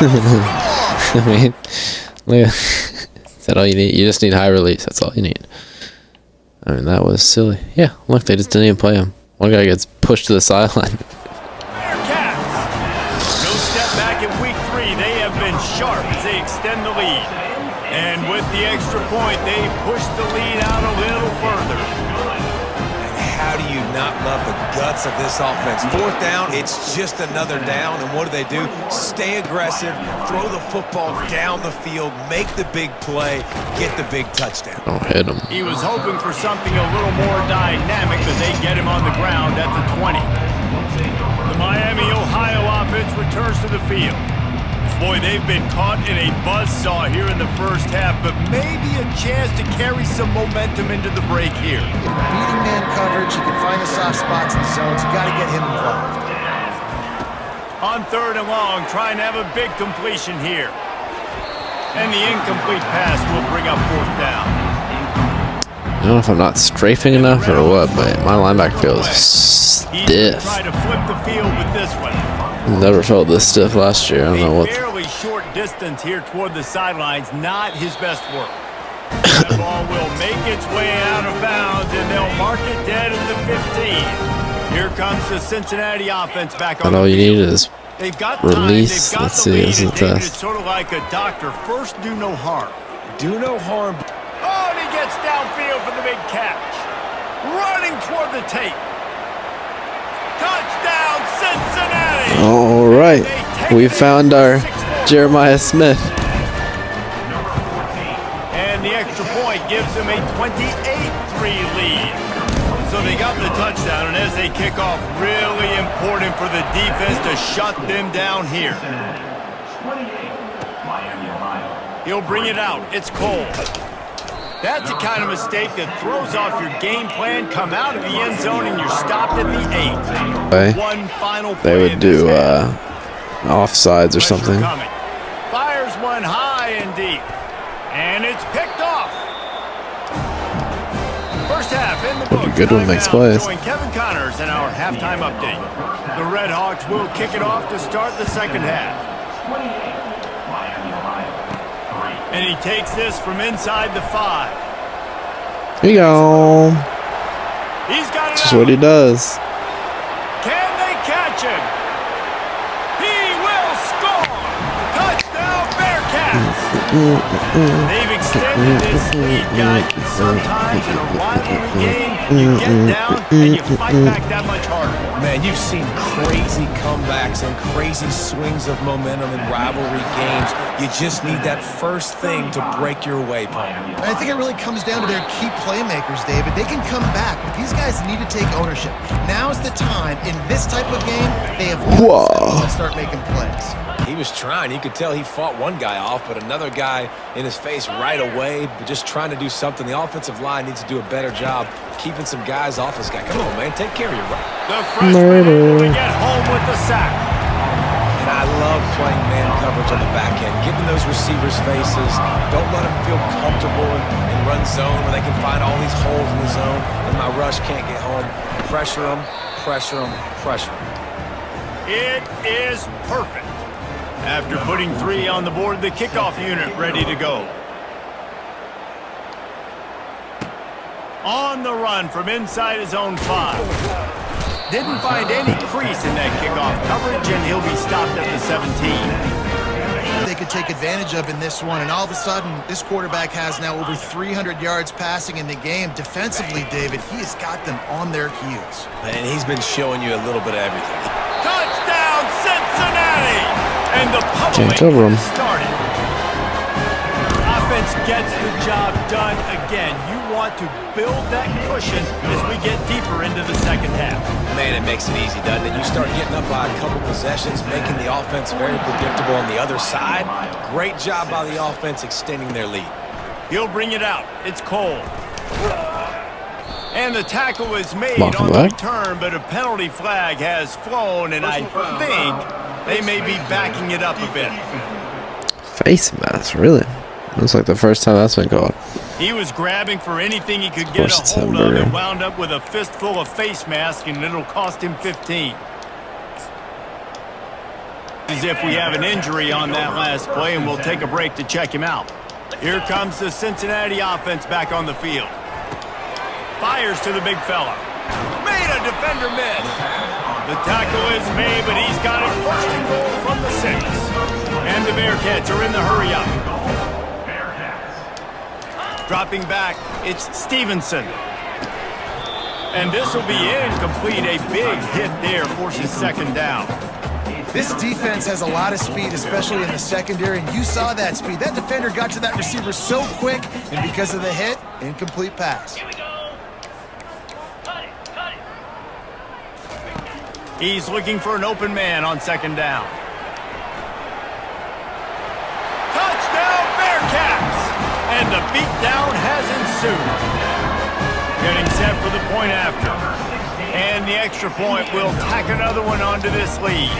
I mean, look, is that all you need? You just need high release. That's all you need. I mean, that was silly. Yeah, look, they just didn't even play him. One guy gets pushed to the sideline. No step back in week 3. They have been sharp as they extend the lead. And with the extra point, they push the lead out a little further. How do you not love the guts of this offense? 4th down, it's just another down, and what do? Stay aggressive, throw the football down the field, make the big play, get the big touchdown. Don't hit him. He was hoping for something a little more dynamic, but they get him on the ground at the 20. The Miami, Ohio offense returns to the field. Boy, they've been caught in a buzzsaw here in the first half, but maybe a chance to carry some momentum into the break here. Beating man coverage, you can find the soft spots in the zones. You got to get him involved. On 3rd and long, trying to have a big completion here. And the incomplete pass will bring up 4th down. I don't know if I'm not strafing enough or what, but my linebacker feels stiff. Try to flip the field with this one. Never felt this stiff last year. I don't know what. Fairly short distance here toward the sidelines, not his best work. The ball will make its way out of bounds, and they'll mark it dead at the 15. Here comes the Cincinnati offense back on. And all you need is they've got release. Time. Let's see. This is a test. It's sort of like a doctor. First, do no harm. Do no harm. Oh, and he gets downfield for the big catch. Running toward the tape. Touchdown, Cincinnati! All right, we found our Jeremiah Smith. And the extra point gives them a 28-3 lead. So they got the touchdown, and as they kick off, really important for the defense to shut them down here. 28, Miami, Ohio. He'll bring it out. It's Cole. That's the kind of mistake that throws off your game plan. Come out of the end zone and you're stopped at the 8. One final play. They would do offsides or something. Coming. Fires one high and deep. And it's picked off. First half in the book. Good one makes plays. Join Kevin Connors in our halftime update. The Red Hawks will kick it off to start the second half. 28, Miami, Ohio. And he takes this from inside the 5. Here you go. He's got it. This is what he does. Can they catch him? He will score. Touchdown, Bearcats. They've extended this lead, guys. Sometimes in a rivalry game, you get down and you fight back that much harder. Man, you've seen crazy comebacks and crazy swings of momentum in rivalry games. You just need that first thing to break your way, Paul. I think it really comes down to their key playmakers, David. They can come back, but these guys need to take ownership. Now's the time. In this type of game, they have to start making plays. He was trying. You could tell he fought one guy off, but another guy in his face right away, but just trying to do something. The offensive line needs to do a better job keeping some guys off this guy. Come on, man. Take care of your run. The freshman able to get home with the sack. And I love playing man coverage on the back end, getting those receivers' faces. Don't let them feel comfortable in run zone where they can find all these holes in the zone and my rush can't get home. Pressure them, pressure them, pressure them. It is perfect. After putting 3 on the board, the kickoff unit ready to go. On the run from inside his own 5. Didn't find any crease in that kickoff coverage, and he'll be stopped at the 17. They could take advantage of in this one, and all of a sudden, this quarterback has now over 300 yards passing in the game. Defensively, David, he has got them on their heels. And he's been showing you a little bit of everything. Touchdown, Cincinnati! And the Can't cover him. started. Offense gets the job done again. You want to build that cushion as we get deeper into the second half. Man, it makes it easy, doesn't it? You start getting up by a couple possessions, making the offense very predictable on the other side. Great job by the offense extending their lead. He'll bring it out. It's Cole. And the tackle is made Welcome on the back. return, but a penalty flag has flown, and I think They may be backing it up a bit. Face mask, really? Looks like the first time that's been called. He was grabbing for anything he could get a hold of and wound up with a fistful of face mask, and it'll cost him 15. As if we have an injury on that last play, and we'll take a break to check him out. Here comes the Cincinnati offense back on the field. Fires to the big fella. Made a defender miss. The tackle is made, but he's got it first and goal from the 6. And the Bearcats are in the hurry up. Dropping back, it's Stevenson. And this will be incomplete. A big hit there forces second down. This defense has a lot of speed, especially in the secondary, and you saw that speed. That defender got to that receiver so quick, and because of the hit, incomplete pass. He's looking for an open man on second down. Touchdown, Bearcats! And the beatdown has ensued. Getting set for the point after. And the extra point will tack another one onto this lead.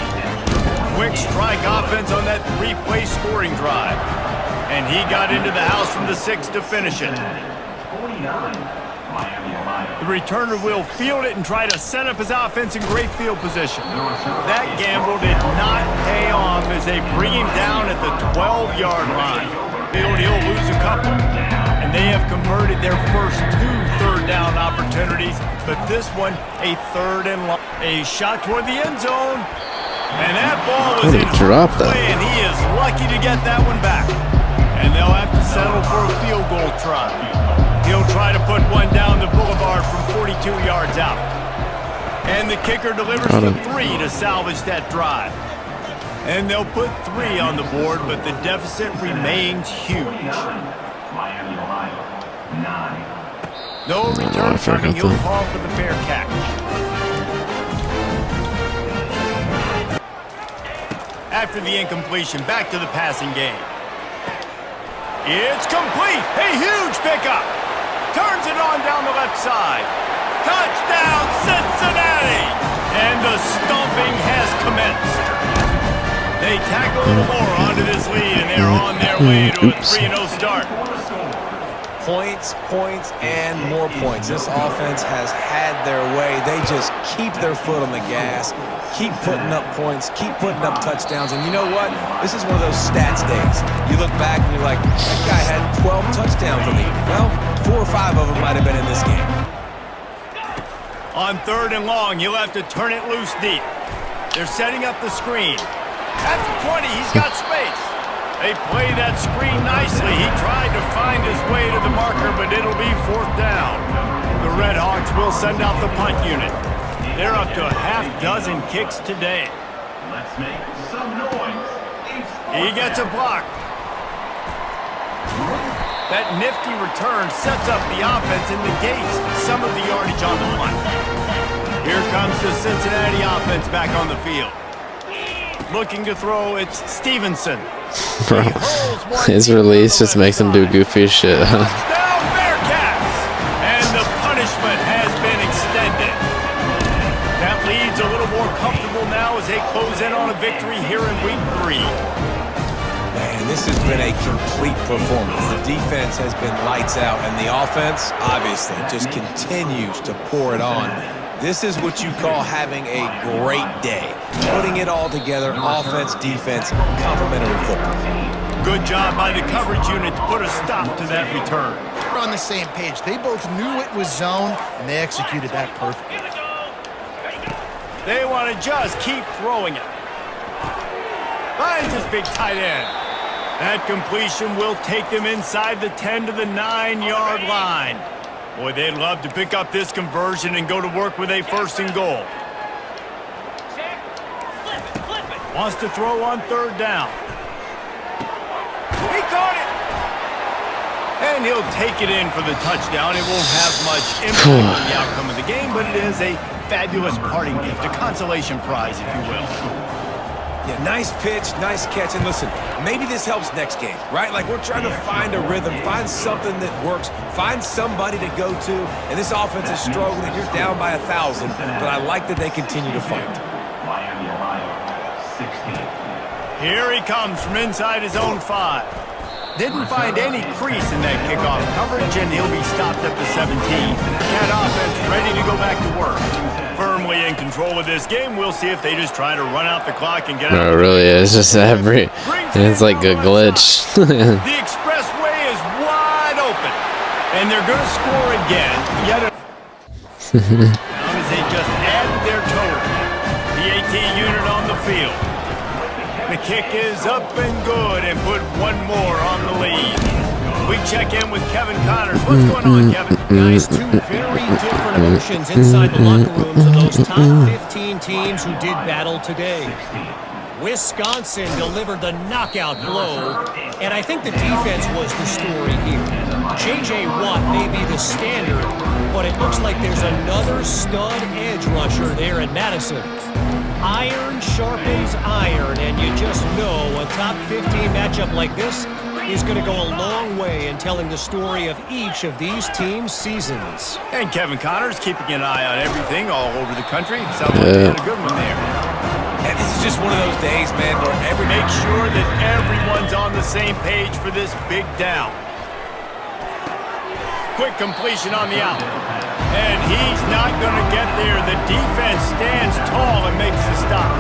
Quick strike offense on that 3-play scoring drive. And he got into the house from the 6 to finish it. The returner will field it and try to set up his offense in great field position. That gamble did not pay off as they bring him down at the 12-yard line. He'll lose a couple. And they have converted their first 2 third-down opportunities, but this one a third and long. A shot toward the end zone. And that ball was in play, and he is lucky to get that one back. And they'll have to settle for a field goal try. He'll try to put one down the boulevard from 42 yards out. And the kicker delivers the 3 to salvage that drive. And they'll put 3 on the board, but the deficit remains huge. No return coming. He'll call for the fair catch. After the incompletion, back to the passing game. It's complete. A huge pickup. Turns it on down the left side. Touchdown, Cincinnati! And the stomping has commenced. They tack a little more onto this lead, and they're on their way to a 3-0 start. Points, points, and more points. This offense has had their way. They just keep their foot on the gas, keep putting up points, keep putting up touchdowns. And you know what? This is one of those stats days. You look back and you're like, that guy had 12 touchdowns in the year. Well, 4 or 5 of them might have been in this game. On third and long, you'll have to turn it loose deep. They're setting up the screen. At the 20, he's got space. They play that screen nicely. He tried to find his way to the marker, but it'll be 4th down. The Red Hawks will send out the punt unit. They're up to a half-dozen kicks today. Let's make some noise. He gets a block. That nifty return sets up the offense and negates some of the yardage on the punt. Here comes the Cincinnati offense back on the field. Looking to throw, it's Stevenson. Bro, his release just makes him do goofy shit. Touchdown Bearcats! And the punishment has been extended. That lead's a little more comfortable now as they close in on a victory here in week 3. Man, this has been a complete performance. The defense has been lights out, and the offense, obviously, just continues to pour it on. This is what you call having a great day. Putting it all together, offense, defense, complementary football. Good job by the coverage unit to put a stop to that return. They're on the same page. They both knew it was zone, and they executed that perfectly. They want to just keep throwing it. Finds his big tight end. That completion will take them inside the 10 to the 9-yard line. Boy, they'd love to pick up this conversion and go to work with a 1st and goal. Wants to throw on 3rd down. He caught it! And he'll take it in for the touchdown. It won't have much impact on the outcome of the game, but it is a fabulous parting gift, a consolation prize, if you will. Yeah, nice pitch, nice catch, and listen, maybe this helps next game, right? Like, we're trying to find a rhythm, find something that works, find somebody to go to, and this offense is struggling. You're down by 1,000, but I like that they continue to fight. Miami, Ohio, 16. Here he comes from inside his own 5. Didn't find any crease in that kickoff coverage, and he'll be stopped at the 17. Cat offense ready to go back to work. Firmly in control of this game. We'll see if they just try to run out the clock and get out. No, it really is. It's just it's like a glitch. The expressway is wide open, and they're going to score again. Yet now as they just added their total. The 18 unit on the field. The kick is up and good and put one more on the lead. We check in with Kevin Connors. What's going on, Kevin? Guys, two very different emotions inside the locker rooms of those top 15 teams who did battle today. Wisconsin delivered the knockout blow, and I think the defense was the story here. J.J. Watt may be the standard, but it looks like there's another stud edge rusher there in Madison. Iron sharpens iron, and you just know a top 15 matchup like this is going to go a long way in telling the story of each of these teams' seasons. And Kevin Connors keeping an eye on everything all over the country. Sounds like they had a good one there. And this is just one of those days, man, where Make sure that everyone's on the same page for this big down. Quick completion on the out. And he's not going to get there. The defense stands tall and makes the stop.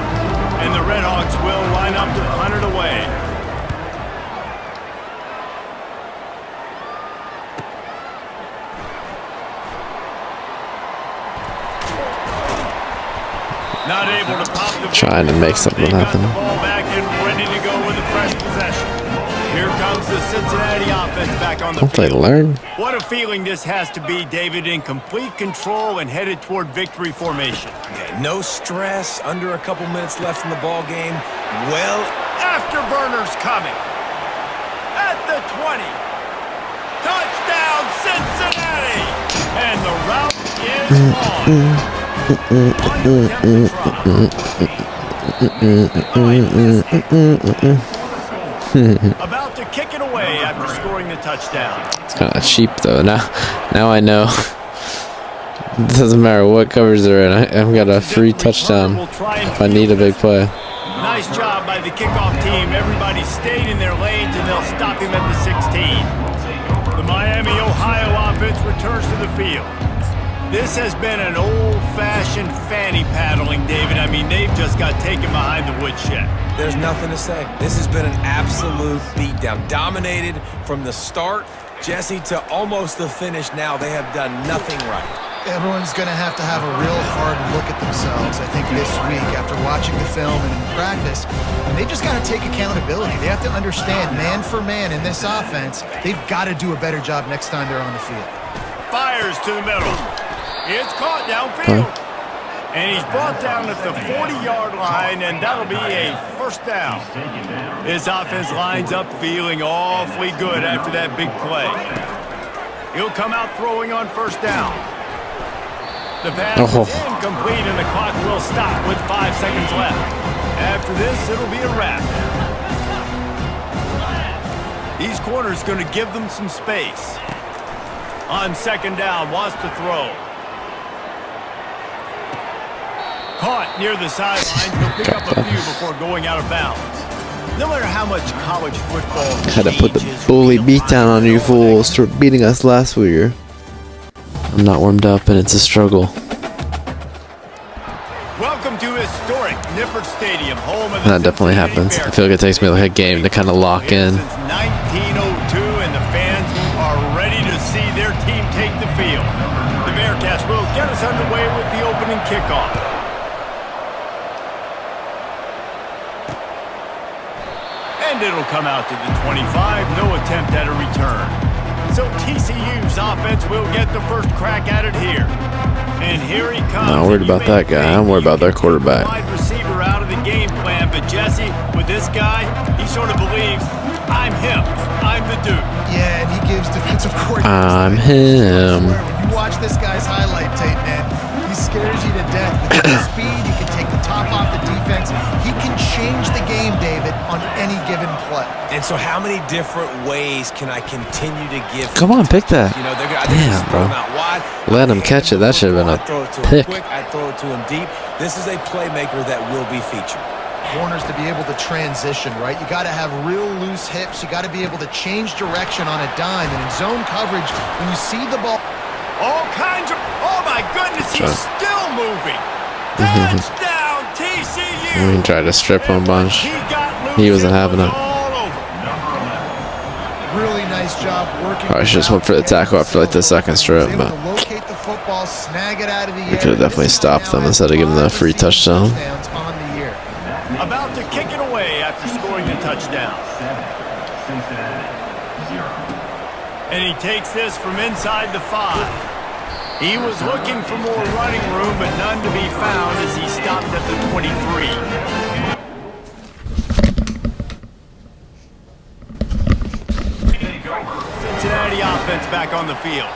And the Redhawks will line up to punt it away. Not able to pop the Trying to make something happen. The ball back and ready to go with a fresh possession. Here comes the Cincinnati offense back on the Hope they field. learn. What a feeling this has to be, David, in complete control and headed toward victory formation. Yeah, no stress, under a couple minutes left in the ball game. Well, Afterburners coming. At the 20. Touchdown, Cincinnati! And the route is on. About to kick it away after scoring the touchdown. It's kind of cheap though. Now I know. It doesn't matter what covers they're in. I've got a free touchdown if I need a big play. Nice job by the kickoff team. Everybody stayed in their lanes, and they'll stop him at the 16. The Miami, Ohio offense returns to the field. This has been an old-fashioned fanny paddling, David. I mean, they've just got taken behind the woodshed. there's nothing to say. This has been an absolute beatdown. Dominated from the start, Jesse, to almost the finish now. They have done nothing right. Everyone's going to have a real hard look at themselves, I think, this week after watching the film and in practice. And they just got to take accountability. They have to understand, man for man in this offense, they've got to do a better job next time they're on the field. Fires to the middle. It's caught downfield. And he's brought down at the 40-yard line, and that'll be a first down. His offense lines up feeling awfully good after that big play. He'll come out throwing on first down. The pass is incomplete, and the clock will stop with 5 seconds left. After this, it'll be a wrap. These corners going to give them some space. On second down, wants to throw. Caught near the sidelines. He'll pick up a few before going out of bounds. No matter how much college football had to put the bully beat down on you fools for beating us last year. I'm not warmed up, and it's a struggle. Welcome to historic Nippert Stadium, home of the That definitely happens. I feel like it takes me like a game to kind of lock in. Since 1902, and the fans are ready to see their team take the field. The Bearcats will get us underway with the opening kickoff. And it'll come out to the 25. No attempt at a return. So TCU's offense will get the first crack at it here. And here he comes. Not worried about that guy. I'm worried about their quarterback. Wide receiver out of the game plan, but Jesse, with this guy, he sort of believes, I'm him. I'm the dude. Yeah, and he gives defensive coordinators. I'm him. When you watch this guy's highlight tape, man, he scares you to death. With his speed, he can take the top off the defense. He can change the game, David, on any given play. And so how many different ways can I continue to give? Come on, pick that. You know, they're gonna Damn, bro. throw him out wide. Let him catch it. That should have been I a throw it to pick. him quick. I throw it to him deep. This is a playmaker that will be featured. corners to be able to transition, right? You got to have real loose hips. You got to be able to change direction on a dime. And in zone coverage, when you see the ball, all kinds of, oh my goodness, he's still moving. Touchdown, TCU. We tried to strip him a bunch. He wasn't having it. Really nice job working. I should just went for the tackle after like the second strip, but locate the football, snag it out of the air. we could have definitely stopped them instead of giving them a free touchdown. About to kick it away after scoring the touchdown. And he takes this from inside the 5. He was looking for more running room, but none to be found as he stopped at the 23. Cincinnati offense back on the field.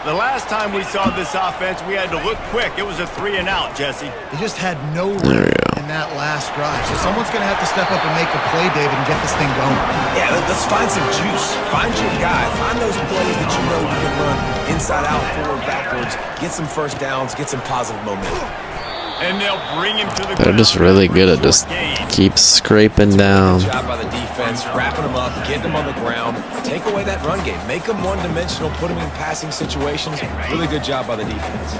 The last time we saw this offense, we had to look quick. It was a 3-and-out, Jesse. They just had no room in that last drive. So someone's going to have to step up and make a play, David, and get this thing going. Yeah, let's find some juice. Find your guy. Find those plays that you know you can run inside out, forward, backwards. Get some first downs. Get some positive momentum. And they'll bring him to the They're just really good at just keep scraping down. Good job by the defense, wrapping them up, getting them on the ground. Take away that run game. Make them one-dimensional, put them in passing situations. Really good job by the defense.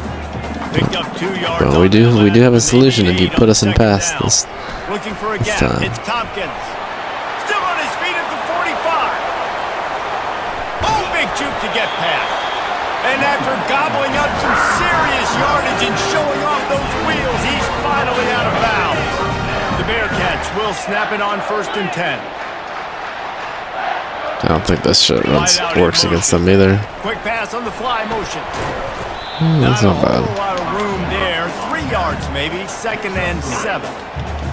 Picked up 2 yards. Well, we do have a solution if you put us in pass this Looking for a gap. time. It's Tompkins. Still on his feet at the 45. Oh, big juke to get past. And after gobbling up some serious yardage and showing off those wheels, he's finally out of bounds. The Bearcats will snap it on 1st and 10. I don't think this shit works against them either. Quick pass on the fly motion. That's not bad. A whole lot of room there. 3 yards maybe. 2nd and 7.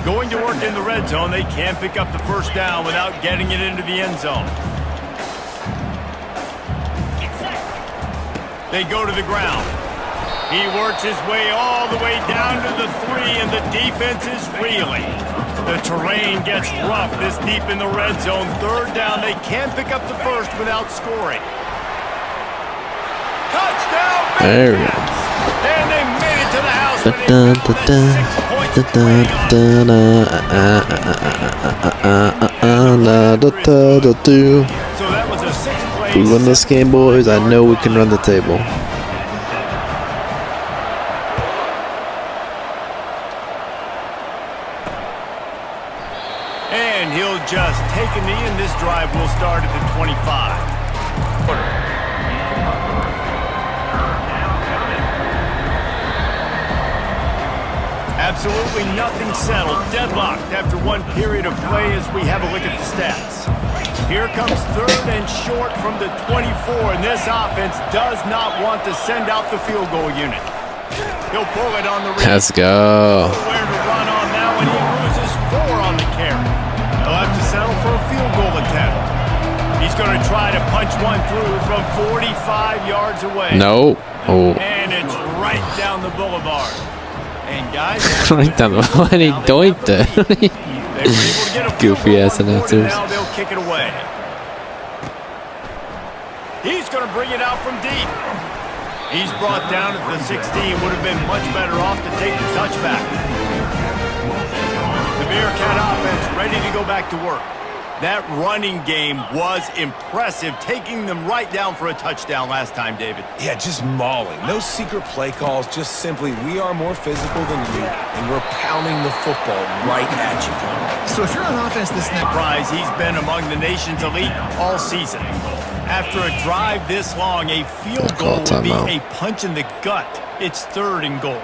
Going to work in the red zone. They can't pick up the first down without getting it into the end zone. They go to the ground. He works his way all the way down to the 3, and the defense is reeling. The terrain gets rough this deep in the red zone. 3rd down. They can't pick up the first without scoring. Touchdown, There we go. and they made it to the house with a 6 So that was a 6-play. We win this game, boys. I know we can run the table. And he'll just take a knee, and this drive will start at the 25. Absolutely nothing settled. Deadlocked after one period of play as we have a look at the stats. Here comes 3rd and short from the 24, and this offense does not want to send out the field goal unit. He'll pull it on the read. Let's go. Where to run on now, and he loses 4 on the carry. He'll have to settle for a field goal attempt. He's going to try to punch one through from 45 yards away. No. Oh. And it's right down the boulevard. And guys, Right down the line, he doinked it. Goofy ass announcers. Now they'll kick it away. He's going to bring it out from deep. He's brought down at the 16. Would have been much better off to take the touchback. The Bearcat offense ready to go back to work. That running game was impressive, taking them right down for a touchdown last time, David. Yeah, just mauling. No secret play calls, just simply we are more physical than you, and we're pounding the football right at you. So if you're on offense this next Surprise, he's been among the nation's elite all season. After a drive this long, a field goal would be a punch in the gut. It's 3rd and goal.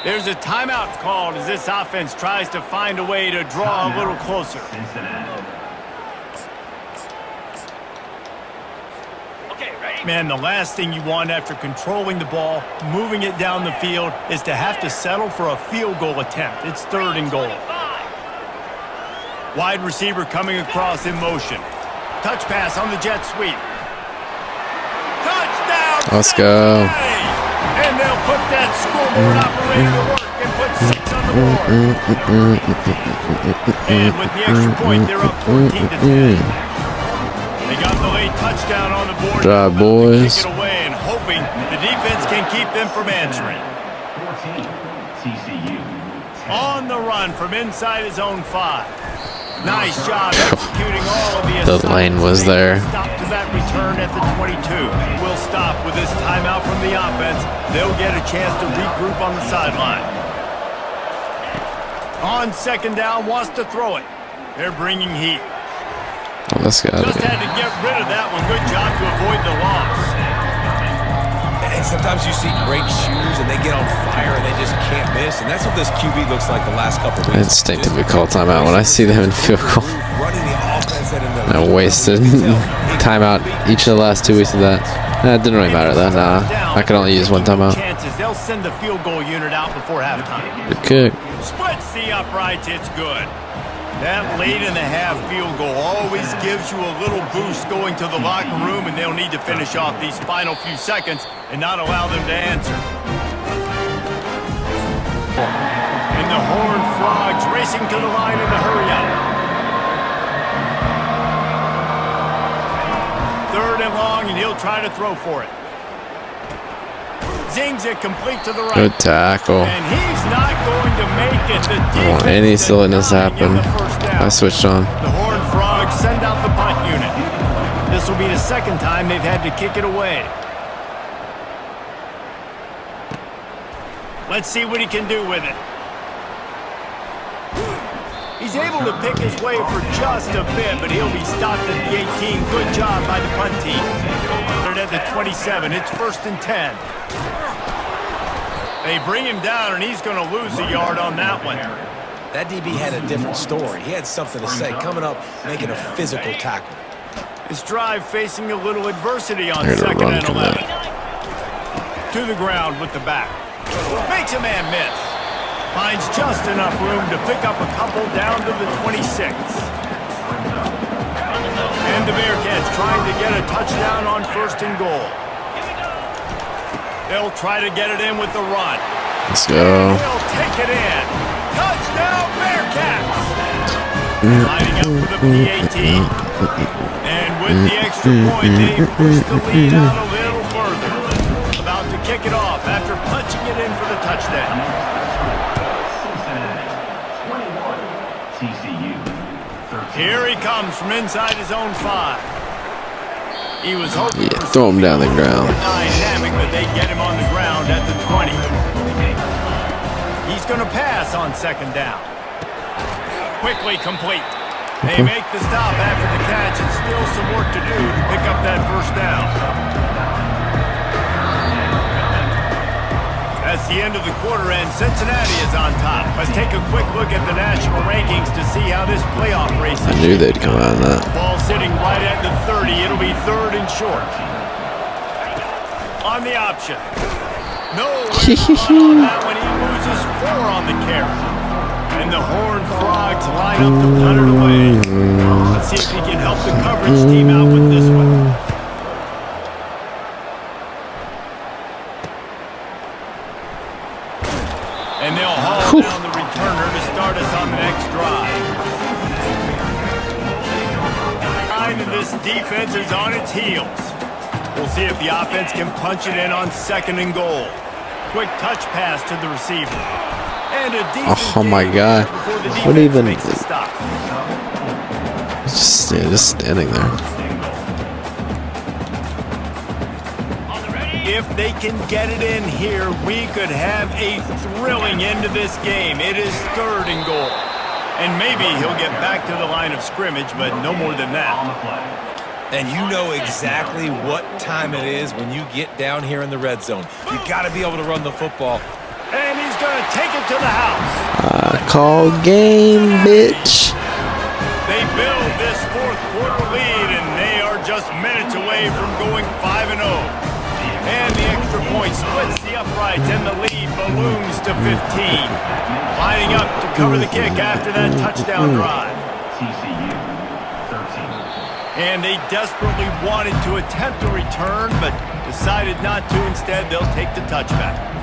There's a timeout called as this offense tries to find a way to draw a little closer. Man, the last thing you want after controlling the ball, moving it down the field, is to have to settle for a field goal attempt. It's 3rd and goal. Wide receiver coming across in motion. Touch pass on the jet sweep. Touchdown! Let's go. And they'll put that scoreboard operator to work and put 6 on the board. And with the extra point, they're up 14-10. They got the late touchdown on the board. Drive, boys. Kick it away and hoping the defense can keep them from answering. 14, TCU. On the run from inside his own 5. Nice job executing all of the lane was there. Stop to that return at the 22. We'll stop with this timeout from the offense. They'll get a chance to regroup on the sideline. On second down, wants to throw it. They're bringing heat. Oh, let's go. Just had to get rid of that one. Good job to avoid the loss. And sometimes you see great shoes and they get on fire and they just can't miss. And that's what this QB looks like the last couple of I weeks. instinctively call timeout when I see them in field goal. I wasted timeout each of the last 2 weeks of that. It didn't really matter then. I could only use one timeout. They'll send the field goal unit out before halftime. Good kick. Splits the uprights. It's good. That late in the half field goal always gives you a little boost going to the locker room, and they'll need to finish off these final few seconds and not allow them to answer. And the Horned Frogs racing to the line in the hurry up. 3rd and long, and he'll try to throw for it. Zings it complete to the right. Good tackle. And he's not going to make it. The I don't want any silliness happen. I switched on. The Horned Frogs send out the punt unit. This will be the second time they've had to kick it away. Let's see what he can do with it. He's able to pick his way for just a bit, but he'll be stopped at the 18. Good job by the punt team. They're at the 27. It's 1st and 10. They bring him down, and he's going to lose a yard on that one. That DB had a different story. He had something to say, coming up, making a physical tackle. This drive facing a little adversity on 2nd and 11. To the ground with the back. Makes a man miss. Finds just enough room to pick up a couple down to the 26. And the Bearcats trying to get a touchdown on 1st and goal. They'll try to get it in with the run. Let's go. They'll take it in. Touchdown Bearcats! Lining up for the P18. And with the extra point, they push the lead out a little further. About to kick it off after punching it in for the touchdown. Cincinnati, 21. TCU, 13. Here he comes from inside his own 5. He was hoping for throw him down the ground. Dynamic, but they get him on the ground at the 20. He's going to pass on 2nd down. Quickly complete. They make the stop after the catch, and still some work to do to pick up that 1st down. That's the end of the quarter, and Cincinnati is on top. Let's take a quick look at the national rankings to see how this playoff race is. I knew they'd come out of that. Ball sitting right at the 30. It'll be 3rd and short. On the option. No on that one. He loses 4 on the carry. And the Horned Frogs line up to punt it away. Let's see if he can help the coverage team out with this one. And they'll haul down the returner to start us on the next drive. And this defense is on its heels. We'll see if the offense can punch it in on 2nd and goal. Quick touch pass to the receiver. And a decent Oh my God. What even? makes the stop. Just standing there. If they can get it in here, we could have a thrilling end to this game. It is 3rd and goal. And maybe he'll get back to the line of scrimmage, but no more than that. And you know exactly what time it is when you get down here in the red zone. You got to be able to run the football. And he's going to take it to the house. Call game, bitch. They build this 4th quarter lead, and they are just minutes away from going 5-0. And the extra point splits the uprights, and the lead balloons to 15. Lining up to cover the kick after that touchdown drive. TCU, 13. And they desperately wanted to attempt a return, but decided not to. Instead, they'll take the touchback.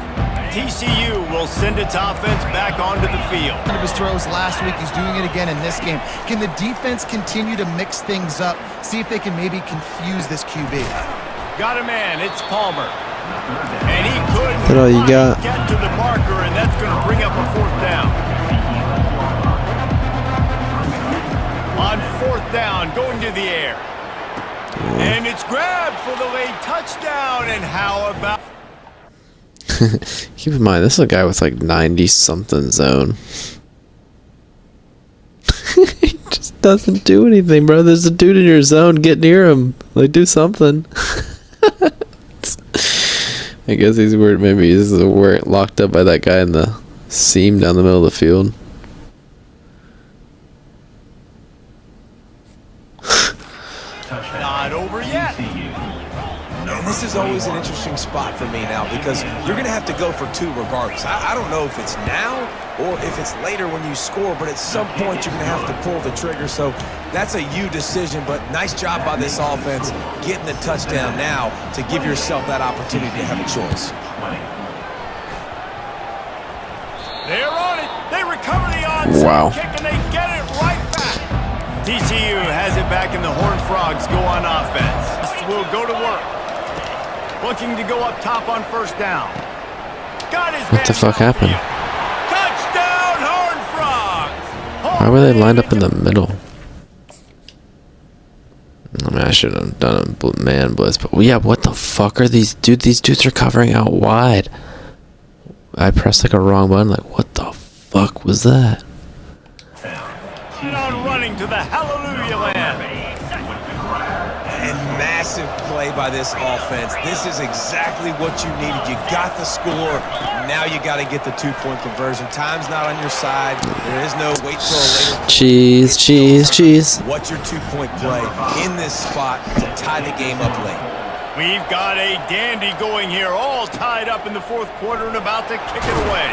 TCU will send its offense back onto the field. One of his throws last week, he's doing it again in this game. Can the defense continue to mix things up? See if they can maybe confuse this QB. Got a man, it's Palmer. And he couldn't What all you got? get to the marker, and that's going to bring up a 4th down. On 4th down, going to the air. And it's grabbed for the late touchdown. And how about... Keep in mind, this is a guy with like 90-something zone. He just doesn't do anything, bro. There's a dude in your zone. Get near him. Like, do something. I guess he's weird. Maybe he's locked up by that guy in the seam down the middle of the field. Not over yet. And this is always an interesting spot for me now because you're going to have to go for 2 regardless. I don't know if it's now or if it's later when you score, but at some point you're going to have to pull the trigger. So that's a you decision, but nice job by this offense getting the touchdown now to give yourself that opportunity to have a choice. They're on it. They recover the onside kick and they get it right back. TCU has it back and the Horned Frogs go on offense. Will go to work. Looking to go up top on 1st down. Got his What the fuck happened? Touchdown, Horned Frogs! Why were they lined up in the middle? I mean, I should have done a man blitz, but yeah, what the fuck are these dudes? These dudes are covering out wide. I pressed like a wrong button. Like, what the fuck was that? On running to the hallelujah land. And massive play by this offense. This is exactly what you needed. You got the score. Now you got to get the 2-point conversion. Time's not on your side. There is no wait till a later. Cheese, cheese, cheese. What's your 2-point play in this spot to tie the game up late? We've got a dandy going here, all tied up in the 4th quarter and about to kick it away.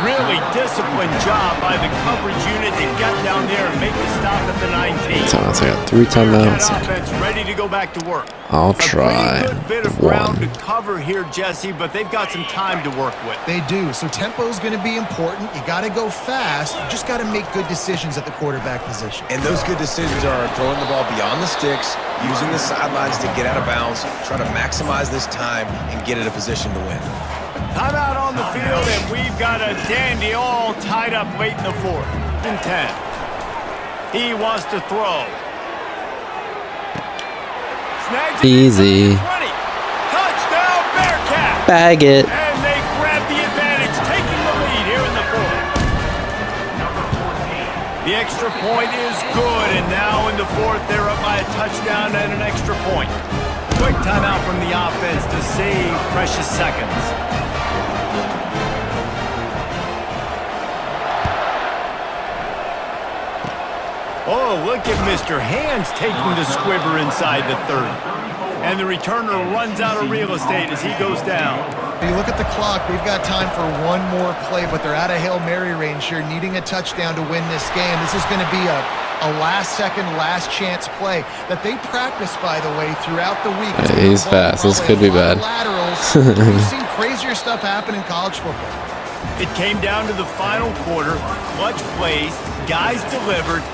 Really disciplined job by the coverage unit to get down there and make the stop at the 19. Timeouts. I got 3 timeouts. Offense ready to go back to work. I'll try A pretty good bit of ground to cover here, Jesse, but they've got some time to work with. They do. So tempo is going to be important. You got to go fast. You just got to make good decisions at the quarterback position. And those good decisions are throwing the ball beyond the sticks, using the sidelines to get out of bounds, trying to maximize this time and get in a position to win. Timeout on the field, and we've got a dandy all tied up late in the 4th. And 10. He wants to throw. Snags easy. 20. Touchdown, Bearcat. Bag it. And they grab the advantage, taking the lead here in the 4th. The extra point is good, and now in the 4th, they're up by a touchdown and an extra point. Quick timeout from the offense to save precious seconds. Oh, look at Mr. Hands taking the squibber inside the 30. And the returner runs out of real estate as he goes down. You look at the clock, we've got time for one more play, but they're out of Hail Mary range here, needing a touchdown to win this game. This is going to be a last-second, last-chance play that they practice, by the way, throughout the week. Yeah, he's fast. This could be bad. We've seen crazier stuff happen in college football. It came down to the final quarter. Clutch plays, guys delivered,